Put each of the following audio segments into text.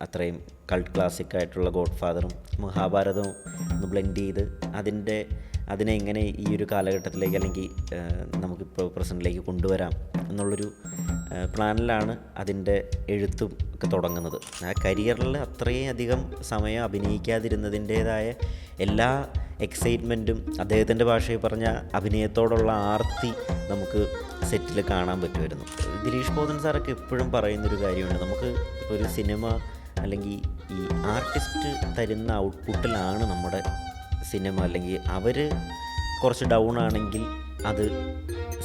അത്രയും cult ക്ലാസിക്കായിട്ടുള്ള God ഫാദറും മഹാഭാരതവും ഒന്ന് blend ചെയ്ത് അതിനെ എങ്ങനെ ഈ ഒരു കാലഘട്ടത്തിലേക്ക് അല്ലെങ്കിൽ നമുക്കിപ്പോൾ പ്രസൻറ്റിലേക്ക് കൊണ്ടുവരാം എന്നുള്ളൊരു പ്ലാനിലാണ് അതിൻ്റെ എഴുത്തും ഒക്കെ തുടങ്ങുന്നത്. ആ കരിയറിൽ അത്രയും അധികം സമയം അഭിനയിക്കാതിരുന്നതിൻ്റേതായ എല്ലാ എക്സൈറ്റ്മെൻറ്റും അദ്ദേഹത്തിൻ്റെ ഭാഷയിൽ പറഞ്ഞ അഭിനയത്തോടുള്ള ആർത്തി നമുക്ക് സെറ്റിൽ കാണാൻ പറ്റുമായിരുന്നു. ഗിരീഷ് ബോധൻ സാറൊക്കെ എപ്പോഴും പറയുന്നൊരു കാര്യമുണ്ട്, നമുക്ക് ഇപ്പോൾ ഒരു സിനിമ അല്ലെങ്കിൽ ഈ ആർട്ടിസ്റ്റ് തരുന്ന ഔട്ട്പുട്ടിലാണ് നമ്മുടെ സിനിമ. അല്ലെങ്കിൽ അവർ കുറച്ച് ഡൗൺ ആണെങ്കിൽ അത്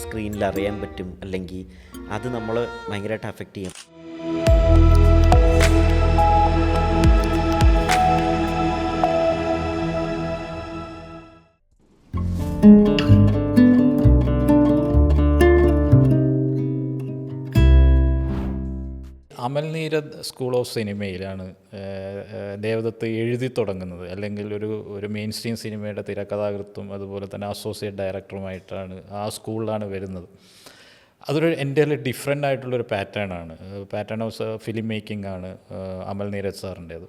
സ്ക്രീനിൽ അറിയാൻ പറ്റും, അല്ലെങ്കിൽ അത് നമ്മളെ ഭയങ്കരമായിട്ട് അഫക്റ്റ് ചെയ്യും. അമൽ നീരദ് സ്കൂൾ ഓഫ് സിനിമയിലാണ് ദേവദത്ത് എഴുതി തുടങ്ങുന്നത്. അല്ലെങ്കിൽ ഒരു മെയിൻ സ്ട്രീം സിനിമയുടെ തിരക്കഥാകൃത്തും അതുപോലെ തന്നെ അസോസിയേറ്റ് ഡയറക്ടറുമായിട്ടാണ് ആ സ്കൂളിലാണ് വരുന്നത്. അതൊരു എൻ്റയർലി ഡിഫറെൻ്റ് ആയിട്ടുള്ളൊരു പാറ്റേൺ ഓഫ് ഫിലിം മേക്കിംഗ് ആണ് അമൽ നീരദ് സാറിൻ്റേത്.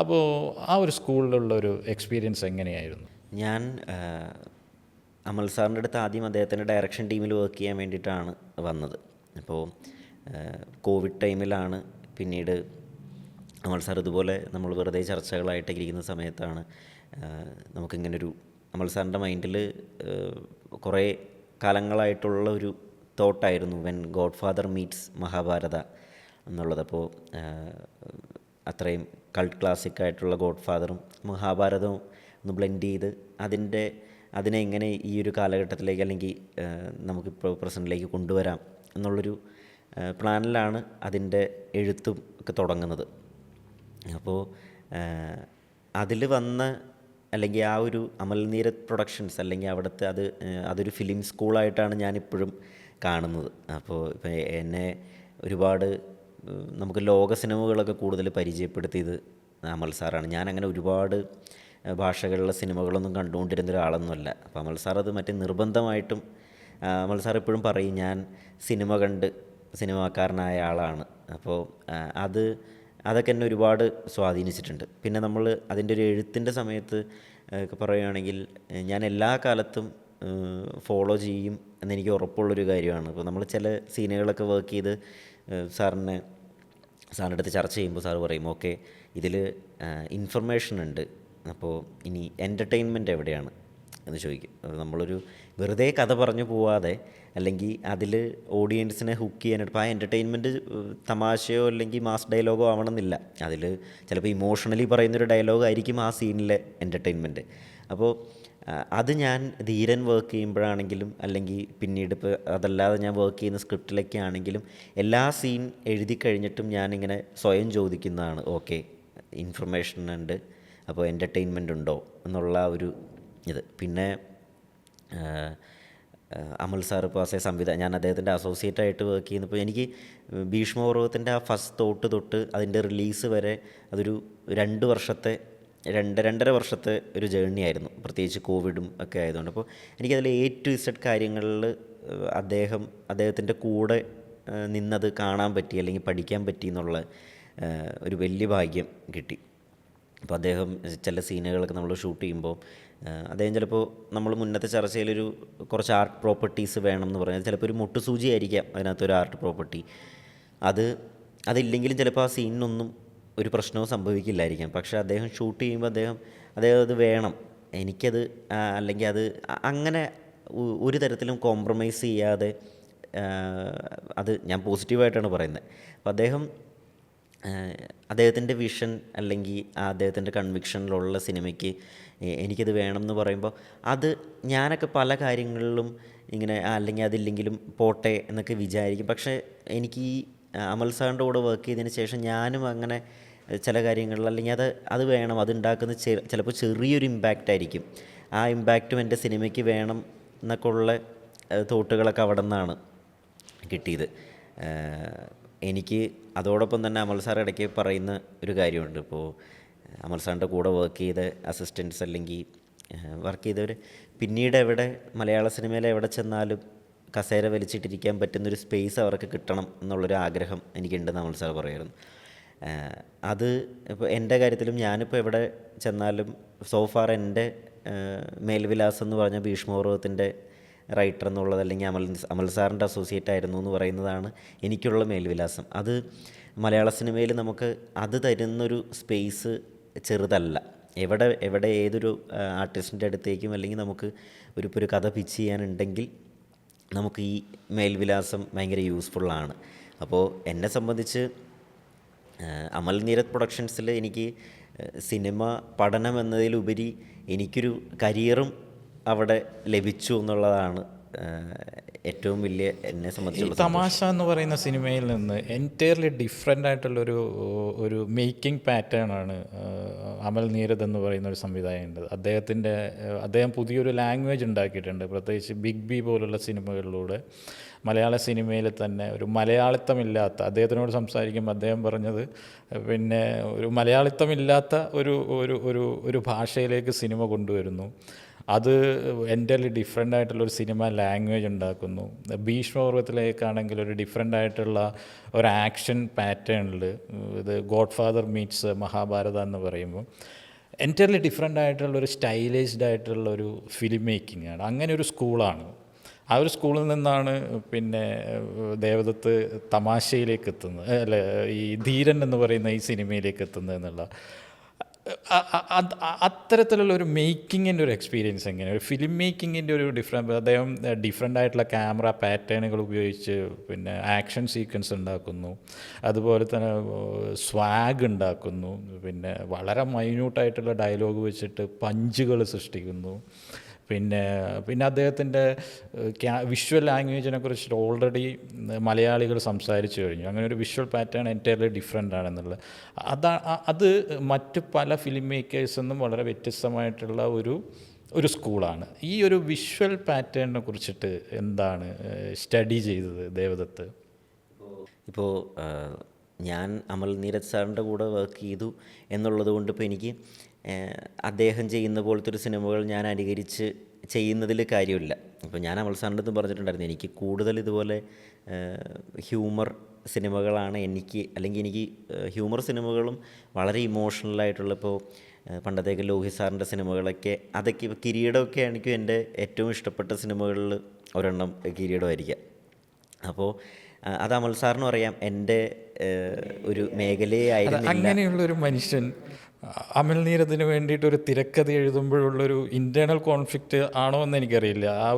അപ്പോൾ ആ ഒരു സ്കൂളിലുള്ളൊരു എക്സ്പീരിയൻസ് എങ്ങനെയായിരുന്നു? ഞാൻ അമൽ സാറിൻ്റെ അടുത്ത് ആദ്യം അദ്ദേഹത്തിൻ്റെ ഡയറക്ഷൻ ടീമിൽ വർക്ക് ചെയ്യാൻ വേണ്ടിയിട്ടാണ് വന്നത്. അപ്പോൾ കോവിഡ് ടൈമിലാണ് പിന്നീട് അമൽ സാർ ഇതുപോലെ നമ്മൾ വെറുതെ ചർച്ചകളായിട്ടൊക്കെ ഇരിക്കുന്ന സമയത്താണ് നമുക്കിങ്ങനൊരു അമൽ സാറിൻ്റെ മൈൻഡിൽ കുറേ കാലങ്ങളായിട്ടുള്ള ഒരു തോട്ടായിരുന്നു when godfather meets Mahabharata എന്നുള്ളത്. അപ്പോൾ അത്രയും കൾട്ട് ക്ലാസിക്കായിട്ടുള്ള ഗോഡ് ഫാദറും മഹാഭാരതവും ഒന്ന് ബ്ലെൻഡ് ചെയ്ത് അതിനെ എങ്ങനെ ഈ ഒരു കാലഘട്ടത്തിലേക്ക് അല്ലെങ്കിൽ നമുക്കിപ്പോൾ പ്രസൻറ്റിലേക്ക് കൊണ്ടുവരാം എന്നുള്ളൊരു പ്ലാനിലാണ് അതിൻ്റെ എഴുത്തും ഒക്കെ തുടങ്ങുന്നത്. അപ്പോൾ അതിൽ വന്ന അല്ലെങ്കിൽ ആ ഒരു അമൽ നീരദ് പ്രൊഡക്ഷൻസ് അല്ലെങ്കിൽ അവിടുത്തെ അതൊരു ഫിലിം സ്കൂളായിട്ടാണ് ഞാനിപ്പോഴും കാണുന്നത്. അപ്പോൾ ഇപ്പം എന്നെ ഒരുപാട് നമുക്ക് ലോക സിനിമകളൊക്കെ കൂടുതൽ പരിചയപ്പെടുത്തിയത് അമൽ സാറാണ്. ഞാനങ്ങനെ ഒരുപാട് ഭാഷകളിലെ സിനിമകളൊന്നും കണ്ടുകൊണ്ടിരുന്ന ഒരാളൊന്നുമല്ല. അപ്പോൾ അമൽ സാർ അത് നിർബന്ധമായിട്ടും അമൽ സാർ എപ്പോഴും പറയും, ഞാൻ സിനിമ കണ്ട് സിനിമാക്കാരനായ ആളാണ്. അപ്പോൾ അതൊക്കെ എന്നെ ഒരുപാട് സ്വാധീനിച്ചിട്ടുണ്ട്. പിന്നെ നമ്മൾ അതിൻ്റെ ഒരു എഴുത്തിൻ്റെ സമയത്ത് പറയുകയാണെങ്കിൽ ഞാൻ എല്ലാ കാലത്തും ഫോളോ ചെയ്യും എന്നെനിക്ക് ഉറപ്പുള്ളൊരു കാര്യമാണ്. അപ്പോൾ നമ്മൾ ചില സീനുകളൊക്കെ വർക്ക് ചെയ്ത് സാറിൻ്റെ അടുത്ത് ചർച്ച ചെയ്യുമ്പോൾ സാറ് പറയും, ഓക്കെ ഇതിൽ ഇൻഫർമേഷൻ ഉണ്ട്, അപ്പോൾ ഇനി എൻ്റർടൈൻമെൻറ്റ് എവിടെയാണ് എന്ന് ചോദിക്കും. നമ്മളൊരു വെറുതെ കഥ പറഞ്ഞു പോവാതെ അല്ലെങ്കിൽ അതിൽ ഓഡിയൻസിനെ ഹുക്ക് ചെയ്യാനായിട്ട് ഇപ്പോൾ ആ എൻ്റർടൈൻമെൻറ്റ് തമാശയോ അല്ലെങ്കിൽ മാസ് ഡയലോഗോ ആവണമെന്നില്ല. അതിൽ ചിലപ്പോൾ ഇമോഷണലി പറയുന്നൊരു ഡയലോഗായിരിക്കും ആ സീനിലെ എൻ്റർടൈൻമെൻറ്റ്. അപ്പോൾ അത് ഞാൻ ധീരൻ വർക്ക് ചെയ്യുമ്പോഴാണെങ്കിലും അല്ലെങ്കിൽ പിന്നീട് ഇപ്പോൾ അതല്ലാതെ ഞാൻ വർക്ക് ചെയ്യുന്ന സ്ക്രിപ്റ്റിലൊക്കെ ആണെങ്കിലും എല്ലാ സീൻ എഴുതി കഴിഞ്ഞിട്ടും ഞാനിങ്ങനെ സ്വയം ചോദിക്കുന്നതാണ്, ഓക്കെ ഇൻഫർമേഷൻ ഉണ്ട്, അപ്പോൾ എൻ്റർടൈൻമെൻ്റ് ഉണ്ടോ എന്നുള്ള ഒരു ഇത്. പിന്നെ അമൽ സാർ ഇപ്പോൾ ഞാൻ അദ്ദേഹത്തിൻ്റെ അസോസിയേറ്റായിട്ട് വർക്ക് ചെയ്യുന്നപ്പോൾ എനിക്ക് ഭീഷ്മപർവ്വത്തിൻ്റെ ആ ഫസ്റ്റ് തോട്ട് തൊട്ട് അതിൻ്റെ റിലീസ് വരെ അതൊരു 2.5 വർഷത്തെ ഒരു ജേർണി ആയിരുന്നു, പ്രത്യേകിച്ച് കോവിഡും ഒക്കെ ആയതുകൊണ്ട്. അപ്പോൾ എനിക്കതിൽ A to Z കാര്യങ്ങളിൽ അദ്ദേഹത്തിൻ്റെ കൂടെ നിന്നത് കാണാൻ പറ്റി അല്ലെങ്കിൽ പഠിക്കാൻ പറ്റി എന്നുള്ള ഒരു വലിയ ഭാഗ്യം കിട്ടി. അപ്പോൾ അദ്ദേഹം ചില സീനുകളൊക്കെ നമ്മൾ ഷൂട്ട് ചെയ്യുമ്പോൾ അദ്ദേഹം ചിലപ്പോൾ നമ്മൾ മുന്നത്തെ ചർച്ചയിലൊരു കുറച്ച് ആർട്ട് പ്രോപ്പർട്ടീസ് വേണം എന്ന് പറഞ്ഞാൽ ചിലപ്പോൾ ഒരു മുട്ടുസൂചി ആയിരിക്കാം അതിനകത്തൊരു ആർട്ട് പ്രോപ്പർട്ടി. അതില്ലെങ്കിലും ചിലപ്പോൾ ആ സീനിനൊന്നും ഒരു പ്രശ്നവും സംഭവിക്കില്ലായിരിക്കാം. പക്ഷേ അദ്ദേഹം ഷൂട്ട് ചെയ്യുമ്പോൾ അദ്ദേഹം അത് വേണം, എനിക്കത് അല്ലെങ്കിൽ അത് അങ്ങനെ ഒരു തരത്തിലും കോംപ്രമൈസ് ചെയ്യാതെ അത് ഞാൻ പോസിറ്റീവായിട്ടാണ് പറയുന്നത്. അപ്പോൾ അദ്ദേഹത്തിൻ്റെ വിഷൻ അല്ലെങ്കിൽ അദ്ദേഹത്തിൻ്റെ കൺവിക്ഷനിലുള്ള സിനിമയ്ക്ക് എനിക്കത് വേണം എന്ന് പറയുമ്പോൾ ഞാനൊക്കെ പല കാര്യങ്ങളിലും ഇങ്ങനെ അല്ലെങ്കിൽ അതില്ലെങ്കിലും പോട്ടെ എന്നൊക്കെ വിചാരിക്കും. പക്ഷേ എനിക്ക് ഈ അമൽ സാറിൻ്റെ കൂടെ വർക്ക് ചെയ്തതിന് ശേഷം ഞാനും അങ്ങനെ ചില കാര്യങ്ങളിൽ അല്ലെങ്കിൽ അത് വേണം, അതുണ്ടാക്കുന്ന ചിലപ്പോൾ ചെറിയൊരു ഇമ്പാക്റ്റ് ആയിരിക്കും, ആ ഇമ്പാക്റ്റും എൻ്റെ സിനിമയ്ക്ക് വേണം എന്നൊക്കെ ഉള്ള തോട്ടുകളൊക്കെ അവിടെ നിന്നാണ് കിട്ടിയത് എനിക്ക്. അതോടൊപ്പം തന്നെ അമൽ സാർ ഇടയ്ക്ക് പറയുന്ന ഒരു കാര്യമുണ്ട്, ഇപ്പോൾ അമൽ സാറിൻ്റെ കൂടെ വർക്ക് ചെയ്ത അസിസ്റ്റൻറ്റ്സ് അല്ലെങ്കിൽ വർക്ക് ചെയ്തവർ പിന്നീട് മലയാള സിനിമയിൽ എവിടെ ചെന്നാലും കസേര വലിച്ചിട്ടിരിക്കാൻ പറ്റുന്നൊരു സ്പേസ് അവർക്ക് കിട്ടണം എന്നുള്ളൊരു ആഗ്രഹം എനിക്കുണ്ടെന്ന് അമൽ സാർ പറയുമായിരുന്നു. അത് ഇപ്പോൾ എൻ്റെ കാര്യത്തിലും ഞാനിപ്പോൾ എവിടെ ചെന്നാലും സോഫാർ എൻ്റെ മേൽവിലാസം എന്ന് പറഞ്ഞ ഭീഷ്മപർവ്വത്തിൻ്റെ റൈറ്റർ എന്നുള്ളത്, അല്ലെങ്കിൽ അമൽ സാറിൻ്റെ അസോസിയേറ്റ് ആയിരുന്നു എന്ന് പറയുന്നതാണ് എനിക്കുള്ള മേൽവിലാസം. അത് മലയാള സിനിമയിൽ നമുക്ക് അത് തരുന്നൊരു സ്പേസ് ചെറുതല്ല. എവിടെ ഏതൊരു ആർട്ടിസ്റ്റിൻ്റെ അടുത്തേക്കും അല്ലെങ്കിൽ നമുക്ക് ഇപ്പോൾ ഒരു കഥ പിച്ച് ചെയ്യാനുണ്ടെങ്കിൽ നമുക്ക് ഈ മേൽവിലാസം ഭയങ്കര യൂസ്ഫുള്ളാണ്. അപ്പോൾ എന്നെ സംബന്ധിച്ച് അമൽ നീരദ് പ്രൊഡക്ഷൻസിൽ എനിക്ക് സിനിമ പഠനം എന്നതിലുപരി എനിക്കൊരു കരിയറും അവിടെ ലഭിച്ചു എന്നുള്ളതാണ് ഏറ്റവും വലിയ എന്നെ സംബന്ധിച്ചുള്ള തമാശ എന്ന് പറയുന്ന സിനിമയിൽ നിന്ന് എൻറ്റയർലി ഡിഫറെൻ്റ് ആയിട്ടുള്ളൊരു ഒരു മേക്കിംഗ് പാറ്റേൺ ആണ് അമൽ നീരദ് എന്ന് പറയുന്ന ഒരു സംവിധായകനുണ്ട്. അദ്ദേഹം പുതിയൊരു ലാംഗ്വേജ് ഉണ്ടാക്കിയിട്ടുണ്ട്. പ്രത്യേകിച്ച് ബിഗ് ബി പോലുള്ള സിനിമകളിലൂടെ മലയാള സിനിമയിൽ തന്നെ ഒരു മലയാളിത്തമില്ലാത്ത, അദ്ദേഹത്തിനോട് സംസാരിക്കുമ്പോൾ അദ്ദേഹം പറഞ്ഞത് പിന്നെ ഒരു മലയാളിത്തമില്ലാത്ത ഒരു ഭാഷയിലേക്ക് സിനിമ കൊണ്ടുവരുന്നു. അത് എൻ്റർലി ഡിഫറെൻ്റ് ആയിട്ടുള്ളൊരു സിനിമ ലാംഗ്വേജ് ഉണ്ടാക്കുന്നു. ഭീഷ്മപർവ്വത്തിലേക്കാണെങ്കിൽ ഒരു ഡിഫറെൻ്റ് ആയിട്ടുള്ള ഒരു ആക്ഷൻ പാറ്റേണിൽ, ഇത് ഗോഡ് ഫാദർ മീറ്റ്സ് മഹാഭാരത എന്ന് പറയുമ്പോൾ എൻ്റർലി ഡിഫറെൻ്റ് ആയിട്ടുള്ളൊരു സ്റ്റൈലൈസ്ഡ് ആയിട്ടുള്ളൊരു ഫിലിം മേക്കിംഗ് ആണ്. അങ്ങനെ ഒരു സ്കൂളാണ്. ആ ഒരു സ്കൂളിൽ നിന്നാണ് പിന്നെ ദേവദത്ത് തമാശയിലേക്ക് എത്തുന്നത്, അല്ല ഈ ധീരൻ എന്ന് പറയുന്ന ഈ സിനിമയിലേക്ക് എത്തുന്നത് എന്നുള്ള അത്തരത്തിലുള്ള ഒരു മേക്കിങ്ങിൻ്റെ ഒരു എക്സ്പീരിയൻസ് എങ്ങനെ, ഒരു ഫിലിം മേക്കിങ്ങിൻ്റെ ഒരു അദ്ദേഹം ഡിഫറെൻ്റ് ആയിട്ടുള്ള ക്യാമറ പാറ്റേണുകൾ ഉപയോഗിച്ച് പിന്നെ ആക്ഷൻ സീക്വൻസ് ഉണ്ടാക്കുന്നു, അതുപോലെ തന്നെ സ്വാഗ് ഉണ്ടാക്കുന്നു, പിന്നെ വളരെ മൈന്യൂട്ടായിട്ടുള്ള ഡയലോഗ് വെച്ചിട്ട് പഞ്ചുകൾ സൃഷ്ടിക്കുന്നു. പിന്നെ അദ്ദേഹത്തിൻ്റെ വിഷ്വൽ ലാംഗ്വേജിനെ കുറിച്ചിട്ട് ഓൾറെഡി മലയാളികൾ സംസാരിച്ചു കഴിഞ്ഞു. അങ്ങനെ ഒരു വിഷ്വൽ പാറ്റേൺ എൻറ്റയർലി ഡിഫറെൻ്റ് ആണെന്നുള്ളത്. അത് മറ്റ് പല ഫിലിം മേക്കേഴ്സിൽ നിന്നും വളരെ വ്യത്യസ്തമായിട്ടുള്ള ഒരു സ്കൂളാണ്. ഈ ഒരു വിഷ്വൽ പാറ്റേണിനെ കുറിച്ചിട്ട് എന്താണ് സ്റ്റഡി ചെയ്തത് ദേവദത്ത്? ഇപ്പോൾ ഞാൻ അമൽ നീരദ് സാറിൻ്റെ കൂടെ വർക്ക് ചെയ്തു എന്നുള്ളത് കൊണ്ട് ഇപ്പോൾ എനിക്ക് അദ്ദേഹം ചെയ്യുന്ന പോലത്തെ ഒരു സിനിമകൾ ഞാൻ അനുകരിച്ച് ചെയ്യുന്നതിൽ കാര്യമില്ല. ഇപ്പോൾ ഞാൻ അമൽ സാറിൻ്റെ അടുത്തും പറഞ്ഞിട്ടുണ്ടായിരുന്നു, എനിക്ക് കൂടുതൽ ഇതുപോലെ ഹ്യൂമർ സിനിമകളാണ് അല്ലെങ്കിൽ എനിക്ക് ഹ്യൂമർ സിനിമകളും വളരെ ഇമോഷണലായിട്ടുള്ള, ഇപ്പോൾ പണ്ടത്തേക്ക് ലോഹിത് സാറിൻ്റെ സിനിമകളൊക്കെ, അതൊക്കെ ഇപ്പോൾ കിരീടമൊക്കെ ആണെങ്കിൽ എൻ്റെ ഏറ്റവും ഇഷ്ടപ്പെട്ട സിനിമകളിൽ ഒരെണ്ണം കിരീടമായിരിക്കാം. അപ്പോൾ അത് അമൽ സാറിനും അറിയാം എൻ്റെ ഒരു മേഖലയായിരുന്നു. അങ്ങനെയുള്ളൊരു മനുഷ്യൻ അമൽ നീരദിന് വേണ്ടിയിട്ട് ഒരു തിരക്കഥ എഴുതുമ്പോഴുള്ളൊരു ഇൻറ്റേർണൽ കോൺഫ്ലിക്റ്റ് ആണോ എന്ന് എനിക്കറിയില്ല. ആ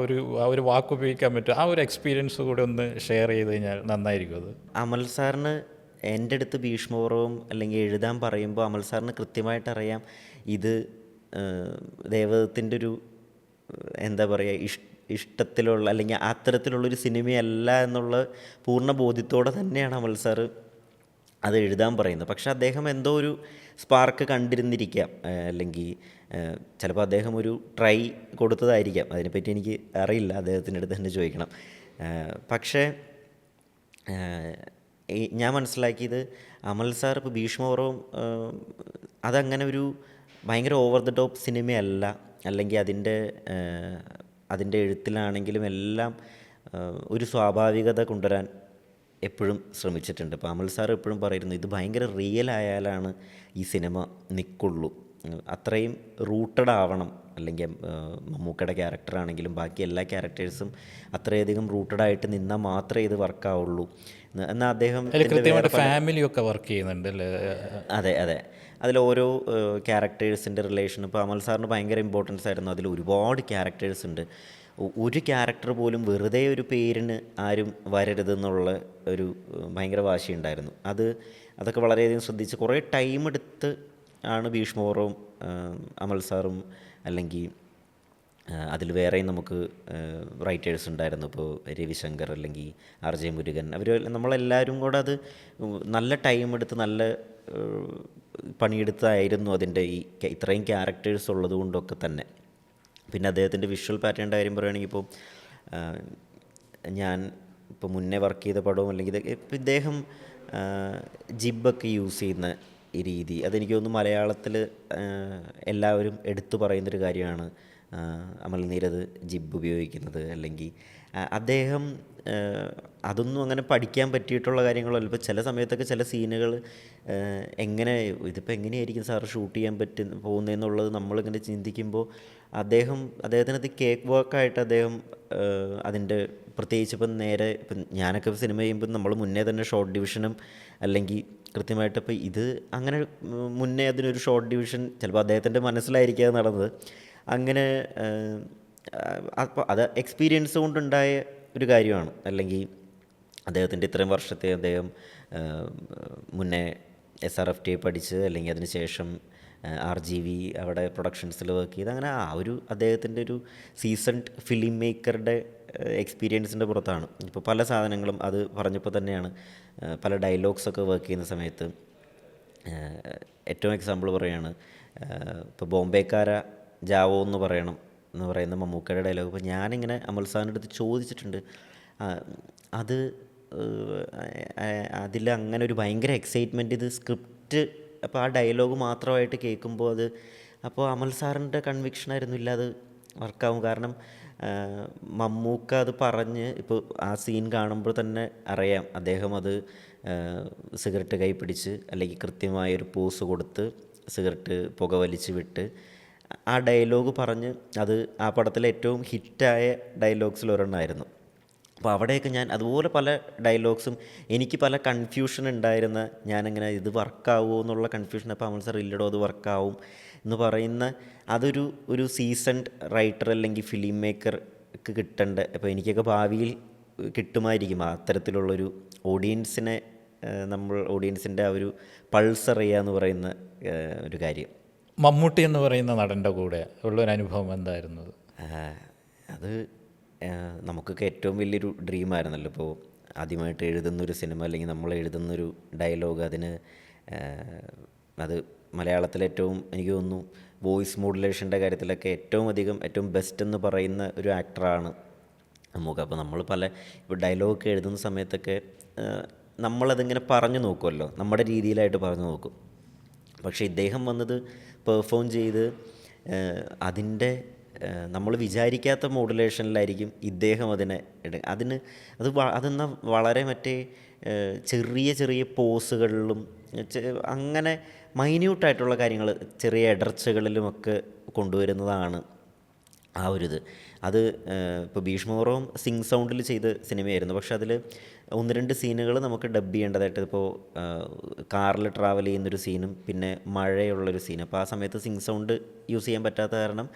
ഒരു വാക്ക് ഉപയോഗിക്കാൻ പറ്റും. ആ ഒരു എക്സ്പീരിയൻസ് കൂടെ ഒന്ന് ഷെയർ ചെയ്ത് കഴിഞ്ഞാൽ നന്നായിരിക്കും. അത് അമൽ സാറിന് എൻ്റെ അടുത്ത് ഭീഷ്മപർവ്വം അല്ലെങ്കിൽ എഴുതാൻ പറയുമ്പോൾ അമൽ സാറിന് കൃത്യമായിട്ടറിയാം ഇത് ദേവദത്തിൻ്റെ ഒരു എന്താ പറയുക ഇഷ്ടത്തിലുള്ള അല്ലെങ്കിൽ അത്തരത്തിലുള്ളൊരു സിനിമയല്ല എന്നുള്ള പൂർണ്ണ ബോധ്യത്തോടെ തന്നെയാണ് അമൽ സാറ് അത് എഴുതാൻ പറയുന്നത്. പക്ഷേ അദ്ദേഹം എന്തോ ഒരു സ്പാർക്ക് കണ്ടിരുന്നിരിക്കാം, അല്ലെങ്കിൽ ചിലപ്പോൾ അദ്ദേഹം ഒരു ട്രൈ കൊടുത്തതായിരിക്കാം. അതിനെപ്പറ്റി എനിക്ക് അറിയില്ല, അദ്ദേഹത്തിൻ്റെ അടുത്ത് തന്നെ ചോദിക്കണം. പക്ഷേ ഞാൻ മനസ്സിലാക്കിയത് അമൽ സാർ ഇപ്പോൾ ഭീഷ്മപർവ്വം അതങ്ങനെ ഒരു ഭയങ്കര ഓവർ ദ ടോപ്പ് സിനിമയല്ല, അല്ലെങ്കിൽ അതിൻ്റെ എഴുത്തിലാണെങ്കിലും എല്ലാം ഒരു സ്വാഭാവികത കൊണ്ടുവരാൻ എപ്പോഴും ശ്രമിച്ചിട്ടുണ്ട്. ഇപ്പോൾ അമൽ സാർ എപ്പോഴും പറയുന്നു ഇത് ഭയങ്കര റിയൽ ആയാലാണ് ഈ സിനിമ നിൽക്കുള്ളൂ, അത്രയും റൂട്ടഡ് ആവണം. അല്ലെങ്കിൽ മമ്മൂക്കയുടെ ക്യാരക്ടറാണെങ്കിലും ബാക്കി എല്ലാ ക്യാരക്ടേഴ്സും അത്രയധികം റൂട്ടഡായിട്ട് നിന്നാൽ മാത്രമേ ഇത് വർക്കാവുള്ളൂ എന്നാൽ അദ്ദേഹം ഫാമിലിയൊക്കെ വർക്ക് ചെയ്യുന്നുണ്ട്. അതെ, അതിൽ ഓരോ ക്യാരക്ടേഴ്സിൻ്റെ റിലേഷൻ ഇപ്പോൾ അമൽ സാറിന് ഭയങ്കര ഇമ്പോർട്ടൻസ് ആയിരുന്നു. അതിൽ ഒരുപാട് ക്യാരക്ടേഴ്സ് ഉണ്ട്. ഒരു ക്യാരക്ടർ പോലും വെറുതെ ഒരു പേരിന് ആരും വരരുതെന്നുള്ള ഒരു ഭയങ്കര വാശിയുണ്ടായിരുന്നു. അതൊക്കെ വളരെയധികം ശ്രദ്ധിച്ച് കുറേ ടൈം എടുത്ത് ആണ് ഭീഷ്മപർവ്വം അമൽ സാറും അല്ലെങ്കിൽ അതിൽ വേറെയും നമുക്ക് റൈറ്റേഴ്സ് ഉണ്ടായിരുന്നു. ഇപ്പോൾ രവിശങ്കർ അല്ലെങ്കിൽ RJ മുരുകൻ, നമ്മളെല്ലാവരും കൂടെ അത് നല്ല ടൈം എടുത്ത് നല്ല പണിയെടുത്തായിരുന്നു അതിൻ്റെ ഇത്രയും ക്യാരക്ടേഴ്സ് ഉള്ളത് കൊണ്ടൊക്കെ തന്നെ. പിന്നെ അദ്ദേഹത്തിൻ്റെ വിഷ്വൽ പാറ്റേണിൻ്റെ കാര്യം പറയുകയാണെങ്കിൽ ഇപ്പോൾ ഞാൻ ഇപ്പോൾ മുന്നേ വർക്ക് ചെയ്ത പടവും അല്ലെങ്കിൽ ഇപ്പം ഇദ്ദേഹം ജിബൊക്കെ യൂസ് ചെയ്യുന്ന ഈ രീതി അതെനിക്ക് തോന്നുന്നു മലയാളത്തിൽ എല്ലാവരും എടുത്തു പറയുന്നൊരു കാര്യമാണ്. അമൽ നീരദ് ജിബ് ഉപയോഗിക്കുന്നത്, അല്ലെങ്കിൽ അദ്ദേഹം അതൊന്നും അങ്ങനെ പഠിക്കാൻ പറ്റിയിട്ടുള്ള കാര്യങ്ങളല്ല. ഇപ്പോൾ ചില സമയത്തൊക്കെ ചില സീനുകൾ എങ്ങനെ ഇതിപ്പോൾ എങ്ങനെയായിരിക്കും സാർ ഷൂട്ട് ചെയ്യാൻ പോകുന്നതെന്നുള്ളത് നമ്മളിങ്ങനെ ചിന്തിക്കുമ്പോൾ അദ്ദേഹത്തിനത് കേക്ക് വർക്കായിട്ട് അദ്ദേഹം അതിൻ്റെ പ്രത്യേകിച്ച് ഇപ്പം നേരെ ഇപ്പം ഞാനൊക്കെ സിനിമ ചെയ്യുമ്പോൾ നമ്മൾ മുന്നേ തന്നെ ഷോർട്ട് ഡിവിഷനും അല്ലെങ്കിൽ കൃത്യമായിട്ട് ഇപ്പോൾ ഇത് അങ്ങനെ മുന്നേ അതിനൊരു ഷോർട്ട് ഡിവിഷൻ ചിലപ്പോൾ അദ്ദേഹത്തിൻ്റെ മനസ്സിലായിരിക്കാതെ നടന്നത് അങ്ങനെ അപ്പോൾ അത് എക്സ്പീരിയൻസ് കൊണ്ടുണ്ടായ ഒരു കാര്യമാണ്. അല്ലെങ്കിൽ അദ്ദേഹത്തിൻ്റെ ഇത്രയും വർഷത്തെ അദ്ദേഹം മുന്നേ SRFT പഠിച്ച് അല്ലെങ്കിൽ അതിന് ശേഷം RGV അവിടെ പ്രൊഡക്ഷൻസിൽ വർക്ക് ചെയ്ത് അങ്ങനെ ആ ഒരു അദ്ദേഹത്തിൻ്റെ ഒരു സീസൺഡ് ഫിലിം മേക്കറുടെ എക്സ്പീരിയൻസിൻ്റെ പുറത്താണ് ഇപ്പോൾ പല സാധനങ്ങളും. അത് പറഞ്ഞപ്പോൾ തന്നെയാണ് പല ഡയലോഗ്സൊക്കെ വർക്ക് ചെയ്യുന്ന സമയത്ത് ഏറ്റവും എക്സാമ്പിൾ പറയുകയാണ് ഇപ്പോൾ ബോംബെക്കാര ജാവോ എന്ന് പറയണം എന്ന് പറയുന്ന മമ്മൂക്കയുടെ ഡയലോഗ്. ഇപ്പോൾ ഞാനിങ്ങനെ അമൽ സാറിൻ്റെ അടുത്ത് ചോദിച്ചിട്ടുണ്ട് അത് അതിൽ അങ്ങനെ ഒരു ഭയങ്കര എക്സൈറ്റ്മെൻറ്റ് ഇത് സ്ക്രിപ്റ്റ് അപ്പോൾ ആ ഡയലോഗ് മാത്രമായിട്ട് കേൾക്കുമ്പോൾ അത് അപ്പോൾ അമൽ സാറിൻ്റെ കൺവിക്ഷനായിരുന്നു ഇല്ല അത് വർക്കാവും. കാരണം മമ്മൂക്ക അത് പറഞ്ഞ് ഇപ്പോൾ ആ സീൻ കാണുമ്പോൾ തന്നെ അറിയാം അദ്ദേഹം അത് സിഗരറ്റ് കൈ പിടിച്ച് അല്ലെങ്കിൽ കൃത്യമായൊരു പോസ് കൊടുത്ത് സിഗരറ്റ് പുക വലിച്ച് വിട്ട് ആ ഡയലോഗ് പറഞ്ഞ് അത് ആ പടത്തിലെ ഏറ്റവും ഹിറ്റായ ഡയലോഗ്സിൽ ഒരെണ്ണമായിരുന്നു. അപ്പോൾ അവിടെയൊക്കെ ഞാൻ അതുപോലെ പല ഡയലോഗ്സും എനിക്ക് പല കൺഫ്യൂഷൻ ഉണ്ടായിരുന്ന ഞാനിങ്ങനെ ഇത് വർക്കാവുമോ എന്നുള്ള കൺഫ്യൂഷൻ. അപ്പോൾ അമൽ സാർ ഇല്ലടോ അത് വർക്കാവും എന്ന് പറയുന്ന ഒരു സീസൺഡ് റൈറ്റർ അല്ലെങ്കിൽ ഫിലിം മേക്കർക്ക് കിട്ടേണ്ട ഇപ്പോൾ എനിക്കൊക്കെ ഭാവിയിൽ കിട്ടുമായിരിക്കും അത്തരത്തിലുള്ളൊരു ഓഡിയൻസിനെ ഓഡിയൻസിൻ്റെ ആ ഒരു പൾസ് അറിയുക എന്ന് പറയുന്ന ഒരു കാര്യം. മമ്മൂട്ടി എന്ന് പറയുന്ന നടൻ്റെ കൂടെ ഉള്ളൊരു അനുഭവം എന്തായിരുന്നു? അത് നമുക്കൊക്കെ ഏറ്റവും വലിയൊരു ഡ്രീമായിരുന്നല്ലോ. ഇപ്പോൾ ആദ്യമായിട്ട് എഴുതുന്നൊരു സിനിമ അല്ലെങ്കിൽ നമ്മൾ എഴുതുന്നൊരു ഡയലോഗ് അത് മലയാളത്തിലെ എനിക്ക് തോന്നുന്നു വോയിസ് മോഡുലേഷൻ്റെ കാര്യത്തിലൊക്കെ ഏറ്റവും ബെസ്റ്റ് എന്ന് പറയുന്ന ഒരു ആക്ടറാണ് മമ്മൂക്ക. അപ്പോൾ നമ്മൾ ഇപ്പോൾ ഡയലോഗൊക്കെ എഴുതുന്ന സമയത്തൊക്കെ നമ്മളതിങ്ങനെ പറഞ്ഞു നോക്കുമല്ലോ, നമ്മുടെ രീതിയിലായിട്ട് പറഞ്ഞു നോക്കും. പക്ഷേ ഇദ്ദേഹം വന്നത് പെർഫോം ചെയ്ത് നമ്മൾ വിചാരിക്കാത്ത മോഡുലേഷനിലായിരിക്കും ഇദ്ദേഹം അതെന്നാൽ വളരെ ചെറിയ ചെറിയ പോസുകളിലും അങ്ങനെ മൈന്യൂട്ടായിട്ടുള്ള കാര്യങ്ങൾ ചെറിയ ഇടർച്ചകളിലുമൊക്കെ കൊണ്ടുവരുന്നതാണ് ആ ഒരിത്. അത് ഇപ്പോൾ ഭീഷ്മപർവം സിങ് സൗണ്ടിൽ ചെയ്ത സിനിമയായിരുന്നു. പക്ഷെ അതിൽ 1-2 സീനുകൾ നമുക്ക് ഡബ് ചെയ്യേണ്ടതായിട്ട് ഇപ്പോൾ കാറിൽ ട്രാവൽ ചെയ്യുന്നൊരു സീനും പിന്നെ മഴയുള്ളൊരു സീനും. അപ്പോൾ ആ സമയത്ത് സിങ് സൗണ്ട് യൂസ് ചെയ്യാൻ പറ്റാത്ത കാരണം